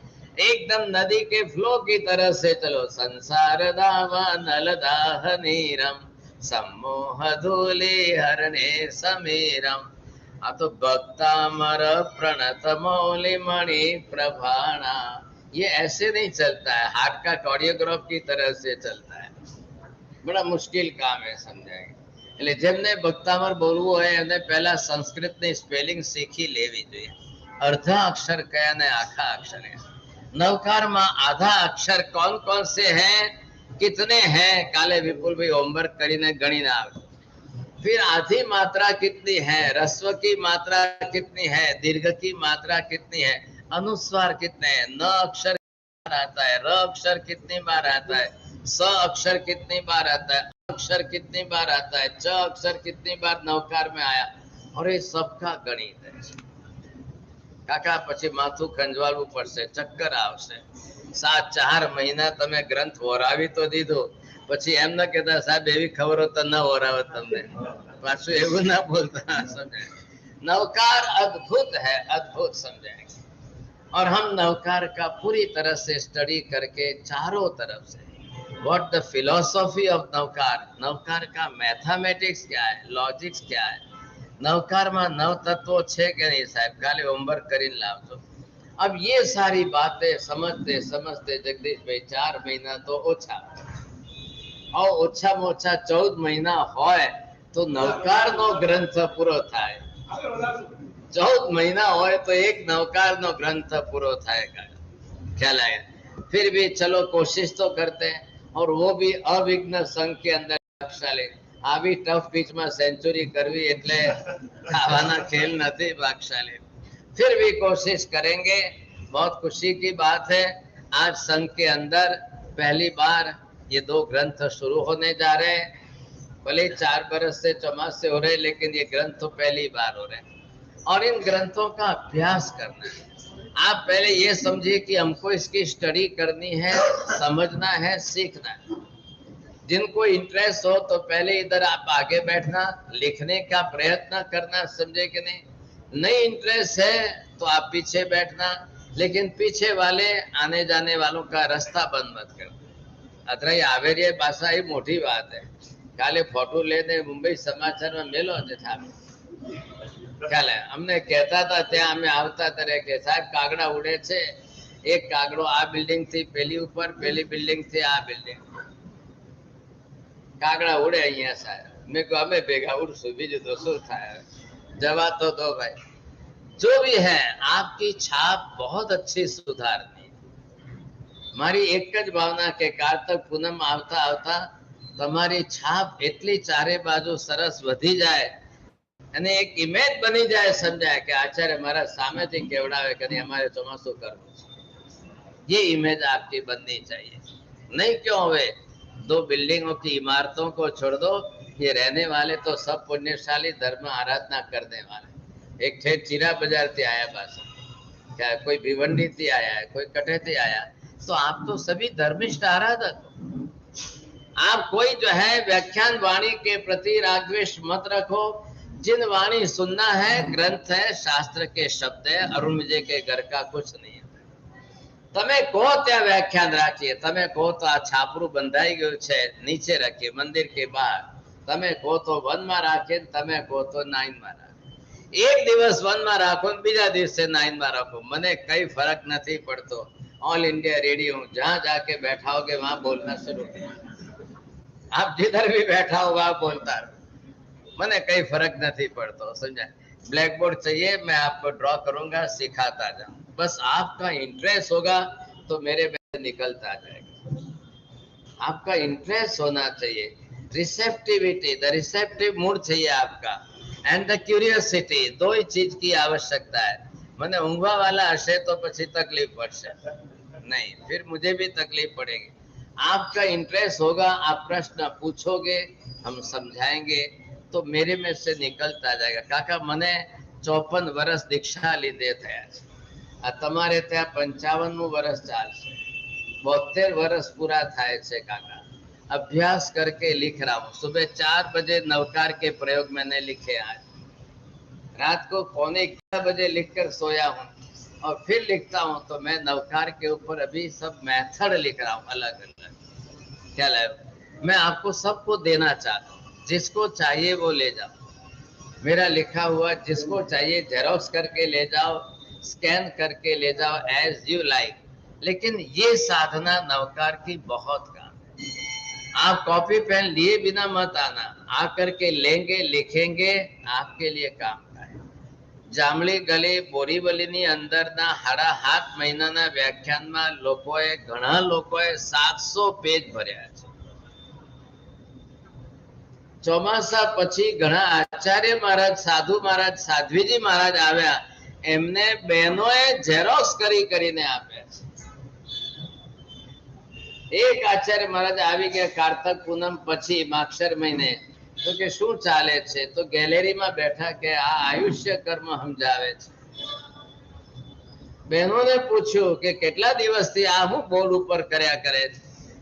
[SPEAKER 1] एकदम नदी के फ्लो की तरह से चलो। संसार दावा नल दाह नीरम सम्मोह धूलि हरणे समीरम अतो भक्तामर प्रणत मौलि मणि प्रभाणा। ये ऐसे नहीं चलता है, हार्ट का कोरियोग्राफ की तरह से चलता है, बड़ा मुश्किल काम है, समझाएंगे। એટલે જેમને ભક્તામર બોલવું હોય એને પહેલા સંસ્કૃતની સ્પેલિંગ શીખી લેવી જોઈએ। અર્ધા અક્ષર કયા ને આખા અક્ષર है। नवकार में आधा अक्षर कौन कौन से हैं, कितने हैं, काले विपुल भाई होमवर्क કરીને ગણીને આવે। फिर आधी मात्रा कितनी है, रस्व की मात्रा कितनी है, दीर्घ की मात्रा कितनी है, अनुस्वार कितने हैं, न अक्षर आता है, र अक्षर कितनी बार आता है, स अक्षर कितनी बार आता है, अक्षर कितनी बार आता है, च अक्षर कितनी बार नवकार में आया, और ये सबका गणित है काका। પછી માથું ખંજવાળવું પડશે, ચક્કર આવશે। 4 મહિના તમે ગ્રંથ વોરાવી તો દીધો, પછી એમ ન કહેતા સાહેબ એવી ખબર હોત તો ન વોરાવત તમને, પાછું એવું ના બોલતા, સમજાય। नवकार अद्भुत है, अद्भुत, समझाएंगे। और हम नवकार का पूरी तरह से स्टडी करके चारों तरफ से what the philosophy of Navkar, Navkar का मैथमेटिक्स क्या है, लॉजिक्स क्या है, नवकार में 9 तत्वों छे के नहीं साहब, खाली होमवर्क કરીને લાવજો। अब ये सारी बातें समझते समझते जगदीश भाई 4 महीना तो ओछा, और ओछा में ओछा 14 महीना होय तो नवकार नो ग्रंथ पूरो थाय। 14 महीना होय तो एक नवकार नो ग्रंथ पूरो थायगा, ख्याल आया। फिर भी चलो कोशिश तो करते हैं, और वो भी अविघ्न संघ के अंदर भागशाली। આવી ટફ પિચમાં સેન્ચુરી કરવી એટલે ખાવાના ખેલ નથી ભાગશાली। फिर भी कोशिश करेंगे। बहुत खुशी की बात है, आज संघ के अंदर पहली बार ये 2 ग्रंथ शुरू होने जा रहे हैं। भले 4 बरस से चौमास से हो रहे, लेकिन ये ग्रंथ तो पहली बार हो रहे हैं, और इन ग्रंथों का अभ्यास करना है। आप पहले ये समझिए कि हमको इसकी स्टडी करनी है, समझना है, सीखना है। जिनको इंटरेस्ट हो तो पहले इधर आप आगे बैठना, लिखने का प्रयत्न करना, समझे कि नहीं। नहीं इंटरेस्ट है तो आप पीछे बैठना, लेकिन पीछे वाले आने जाने वालों का रास्ता बंद मत करना। अतराई आवेरी भाषा ही मोटी बात है, काले फोटो लेने मुंबई समाचार में मेलो था, ख्याल है। अમને કહેતા હતા ત્યાં અમે આવતા ત્યારે કે સાહેબ કાગડા ઉડે છે, એક કાગડો આ બિલ્ડિંગ થી પેલી ઉપર, પેલી બિલ્ડિંગ થી આ બિલ્ડિંગ, કાગડા ઉડે અહીંયા સાહેબ। મેં કહ્યું અમે ભેગા ઉડશું, બીજું તો શું થાય, જવા તો દો ભાई। जो भी है आपकी छाप बहुत अच्छी सुधारनी। મારી એક જ ભાવના કે કાર્તક પૂનમ આવતા આવતા તમારી છાપ એટલી ચારે બાજુ સરસ વધી જાય અને એક ઇમેજ બની જાય, સમજાય કે આચાર્ય મારા સામેથી કેવડાવે કે અમારે ચોમાસું કરવું છે। ये इमेज आपकी बननी चाहिए। नहीं क्यों हुए 2 बिल्डिंगों की इमारतों को छोड़ दो, ये रहने वाले तो सब पुण्यशाली, धर्म आराधना करने वाले। एक ठेठ चीरा बाजार से आया, बस क्या कोई भिवंडी से आया है, कोई कटे से आया, तो आप तो सभी धर्मिष्ठ आराधक। आप कोई जो है व्याख्यान वाणी के प्रति रागद्वेष मत रखो। जिन वाणी सुनना है, ग्रंथ है, शास्त्र के शब्द है, अरुण विजय के घर का कुछ नहीं है। તમે કહો ત્યાં વ્યાખ્યાન રાખીએ, તમે કહો તો આ છાપરું બંધાઈ ગયું છે નીચે રાખીએ મંદિર કે બહાર, તમે કહો તો 1 માં રાખીએ, તમે કહો તો 9 માં રાખો। એક દિવસ 1 માં રાખો, બીજા દિવસે 9 માં રાખો, મને કઈ ફરક નથી પડતો। ऑल इंडिया रेडियो जहां जाके बैठा होगे वहां बोलना शुरू करो। आप जिधर भी बैठा हो वहां बोलता रहो, मने कई फर्क नहीं पड़ता, समझा। ब्लैक बोर्ड चाहिए, मैं आपको ड्रॉ करूंगा, सिखाता जाऊं, बस आपका इंटरेस्ट होगा तो मेरे में निकलता जाएगा। आपका इंटरेस्ट होना चाहिए, रिसेप्टिविटी, द रिसेप्टिव मूड चाहिए आपका, एंड द क्यूरियोसिटी। 2 ही चीज की आवश्यकता है। मैंने ऊंघवा वाला हशे तो પછી तकलीफ पड़શે नहीं, फिर मुझे भी तकलीफ पड़ेगी। आपका इंटरेस्ट होगा, आप प्रश्न पूछोगे, हम समझाएंगे, तो मेरे में से निकलता जाएगा। काका मने 54 वर्ष दीक्षा लीधे थया छे, आ तमारे त्या 55मुं वर्ष चालशे, 72 वर्ष पूरा थाय छे काका। अभ्यास करके लिख रहा हूँ। सुबह 4 बजे नवकार के प्रयोग मैंने लिखे आज, रात को 11:45 लिखकर सोया हूँ और फिर लिखता हूँ। तो मैं नवकार के ऊपर अभी सब मेथड लिख रहा हूँ अलग अलग। क्या लाए, मैं आपको सबको देना चाहता हूँ, जिसको चाहिए वो ले जाओ। मेरा लिखा हुआ जिसको चाहिए जेरोक्स करके ले जाओ, स्कैन करके ले जाओ, एज यू लाइक। लेकिन ये साधना नवकार की बहुत काम है। आप कॉपी पेन लिए बिना मत आना, आकर के लेंगे, लिखेंगे, आपके लिए काम का है। જાંબલી ગલી બોરીવલીની અંદરના હાડા હાથ મહિનાના વ્યાખ્યાનમાં લોકોએ ઘણા લોકોએ 700 પેજ ભર્યા છે। ચોમાસા પછી ઘણા આચાર્ય મહારાજ, સાધુ મહારાજ, સાધ્વીજી મહારાજ આવ્યા, એમને બહેનોએ ઝેરોક્સ કરીને આપ્યા છે। એક આચાર્ય મહારાજ આવી ગયા કારતક પૂનમ પછી માક્ષર મહિને, તો કે શું ચાલે છે? તો ગેલેરીમાં બેઠા કે આ આયુષ્ય કર્મ સમજાવે છે। બહેનોને પૂછ્યું કે કેટલા દિવસથી આ હું બોર્ડ ઉપર કર્યા કરે છે?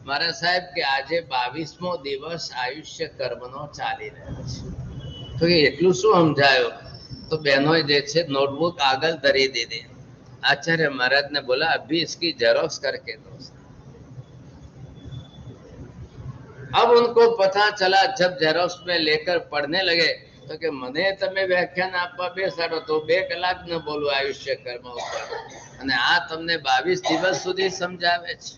[SPEAKER 1] મારા સાહેબ કે આજે 22મો દિવસ આયુષ્ય કર્મનો ચાલી રહ્યો છે। તો એટલું શું સમજાયો? તો બહેનોએ જે છે નોટબુક આગળ ધરી દીધી। आचार्य महाराज ने बोला अभी इसकी जेरोक्स करके दो। अब उनको पता चला, जब जेरोक्स में लेकर पढ़ने लगे तो कि मने तमे व्याख्यान आपवा बेसाडो तो 2 કલાક न बोलू आयुष्य कर्म ઉપર, અને આ તમને 22 દિવસ સુધી સમજાવે છે।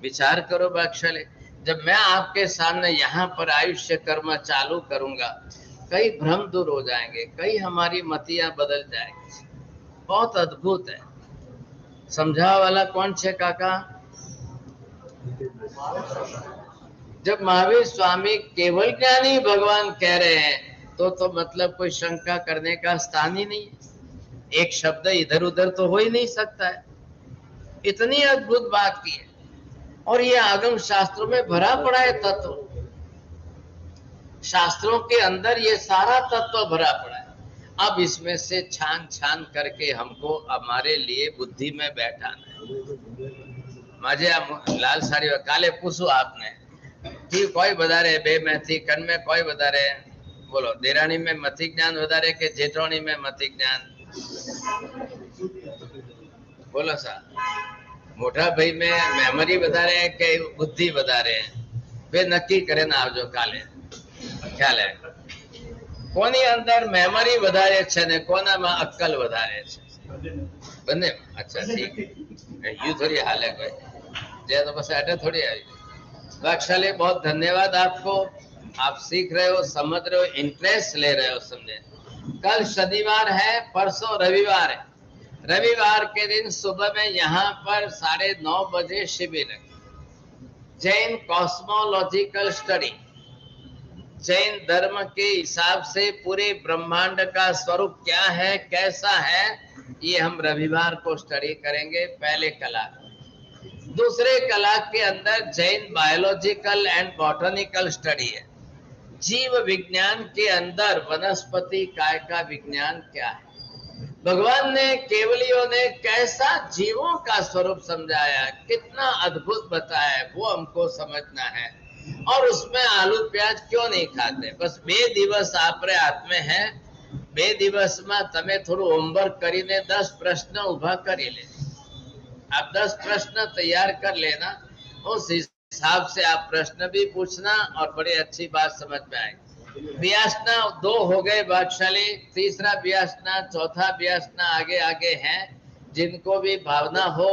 [SPEAKER 1] विचार करो बादशाह, जब मैं आपके सामने यहाँ पर आयुष्य कर्म चालू करूंगा, कई भ्रम दूर हो जाएंगे, कई हमारी मतियां बदल जाएंगी। बहुत अद्भुत है। समझावा वाला कौन छे काका? जब महावीर स्वामी केवल ज्ञानी भगवान कह रहे हैं तो मतलब कोई शंका करने का स्थान ही नहीं है। एक शब्द इधर उधर तो हो ही नहीं सकता है। इतनी अद्भुत बात की है, और ये आगम शास्त्रों में भरा पड़ा है तत्व। शास्त्रों के अंदर ये सारा तत्व भरा पड़ा है। अब इसमें से छान छान करके हमको हमारे लिए बुद्धि में बैठाना है। माजे लाल साड़ी काले पूछू आपने कि कोई વધારે બે માંથી કન में कोई વધારે? बोलो, देराणी में मति ज्ञान વધારે કે जेठोणी में मति ज्ञान? बोलो सा, मोटा भाई में मेमोरी વધારે કે बुद्धि વધારે? वे नक्की करे ना आवजो काले। ख्याल है कोनी अंदर मेमोरी વધારે છે ને કોનામાં અક્કલ વધારે છે? બંને। अच्छा ठीक, यू थोड़ी हाल है कोई जे तो बस अटे थोड़ी आई। भाग्यशाली, बहुत धन्यवाद आपको। आप सीख रहे हो, समझ रहे हो, इंटरेस्ट ले रहे हो, समझे। कल शनिवार है, परसों रविवार है। रविवार के दिन सुबह में यहाँ पर 9:30 बजे शिविर है। जैन कॉस्मोलॉजिकल स्टडी, जैन धर्म के हिसाब से पूरे ब्रह्मांड का स्वरूप क्या है, कैसा है, ये हम रविवार को स्टडी करेंगे। पहले कला, दूसरे कला के अंदर Jain biological and botanical study है। जीव विज्ञान के अंदर वनस्पति काय का विज्ञान क्या है, भगवान ने केवलियों ने कैसा जीवों का स्वरूप समझाया, कितना अद्भुत बताया, वो हमको समझना है। और उसमें आलू प्याज क्यों नहीं खाते? बस 2 દિવસ आपरे हाथ में है। 2 દિવસમાં તમે થોડું હોમવર્ક કરીને 10 પ્રશ્ન ઉભા કરી ले। आप 10 प्रश्न तैयार कर लेना, उस हिसाब से आप प्रश्न भी पूछना और बड़ी अच्छी बात समझ में आएगी। व्यासना 2 हो गए भाग्यशाली, तीसरा व्यासना, चौथा व्यासना आगे आगे हैं। जिनको भी भावना हो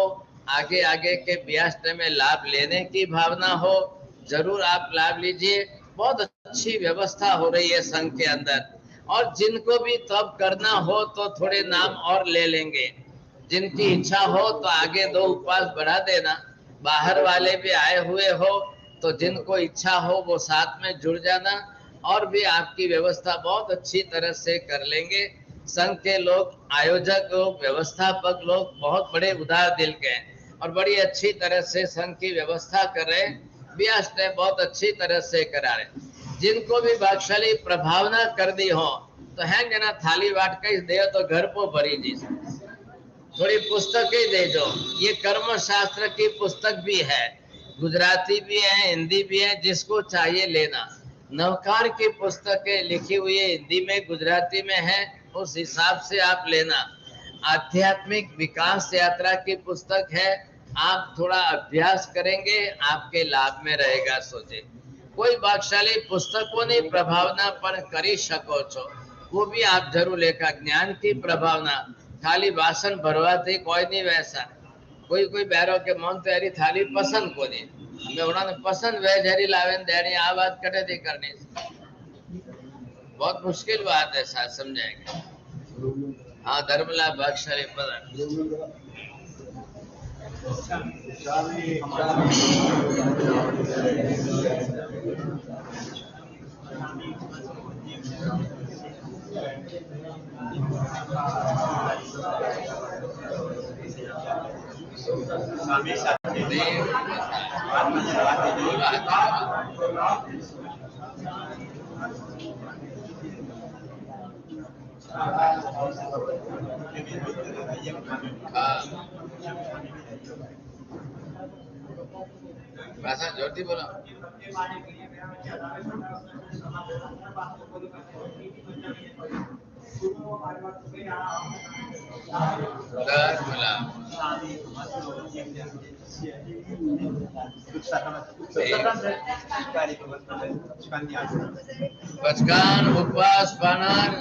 [SPEAKER 1] आगे आगे के व्यासना में लाभ लेने की भावना हो, जरूर आप लाभ लीजिए। बहुत अच्छी व्यवस्था हो रही है संघ के अंदर। और जिनको भी तब करना हो तो थोड़े नाम और ले लेंगे। जिनकी इच्छा हो तो आगे 2 उपवास बढ़ा देना। बाहर वाले भी आए हुए हो तो जिनको इच्छा हो वो साथ में जुड़ जाना। और भी आपकी व्यवस्था बहुत अच्छी तरह से कर लेंगे। संघ के लोग, आयोजक लोग, व्यवस्थापक लोग बहुत बड़े उदार दिल के हैं और बड़ी अच्छी तरह से संघ की व्यवस्था कर रहे हैं। व्यास ने बहुत अच्छी तरह से करा रहे। जिनको भी भाग्यशाली प्रभावना कर दी हो तो है जना थाली वाट कई दे तो घर पर भरी जी। थोड़ी पुस्तकें दे दो। ये कर्म शास्त्र की पुस्तक भी है, गुजराती भी है, हिंदी भी है, जिसको चाहिए लेना। नवकार की पुस्तकें लिखी हुई हिंदी में, गुजराती में है, उस हिसाब से आप लेना। आध्यात्मिक विकास यात्रा की पुस्तक है, आप थोड़ा अभ्यास करेंगे आपके लाभ में रहेगा। सोचे कोई भागशाली पुस्तकों प्रभावना पर करी शको छो, वो भी आप जरूर लेखा। ज्ञान की प्रभावना खाली वासन भरवाथी कोई नहीं वैसा। कोई कोई बैरो के मन तो यारी थाली पसंद को नहीं, हमें उन्होंने पसंद वे जहरी लावे देनी, आ बात कटे थी करनी। बहुत मुश्किल बात है, साथ समझाएंगे। हाँ, धर्मला भागशाली पद भाषा जोरती बोलो। बचकान उपवास पानर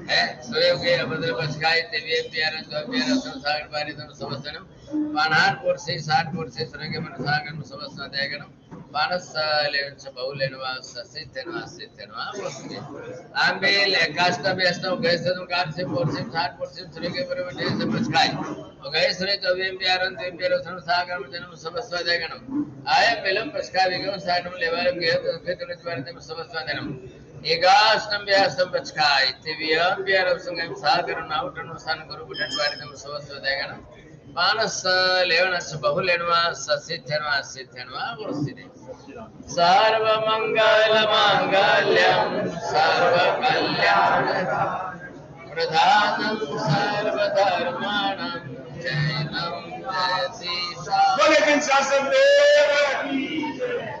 [SPEAKER 1] है सोए के अभद्र बचकाई तेवी प्यारन दो प्यारन संसार बारी तम समस्तनम पानहार कोर्से 60 कोर्से सरगे मन सागन समस्त देगन पानस लेन च बहुलेनवा ससितनवा सितनवा वस्तु आंबेल एकाष्टा बेस्ता गैस तुम कार से कोर्से 60 कोर्से सरगे पर में से बचकाई और गए सरे तवे प्यारन तेवी प्यारन संसार जन्म समस्त देगन आए पेलम बचका विगम साडम लेवारम गए तो फिर तुम बारी तम समस्त देगन एगास्टम व्यासम बचकाई तेवियम प्यारम संगम सागर नाउटन सान गुरु बुटन बारी तम समस्त देगन पानस लेवन च बहुलेनवा ससितनवा सितनवा वस्तु सर्व मंगल मांगल्यम सर्व कल्याण प्रधानम सर्व धर्माणम जैनम जयति सा। बोले शासन देव की जय।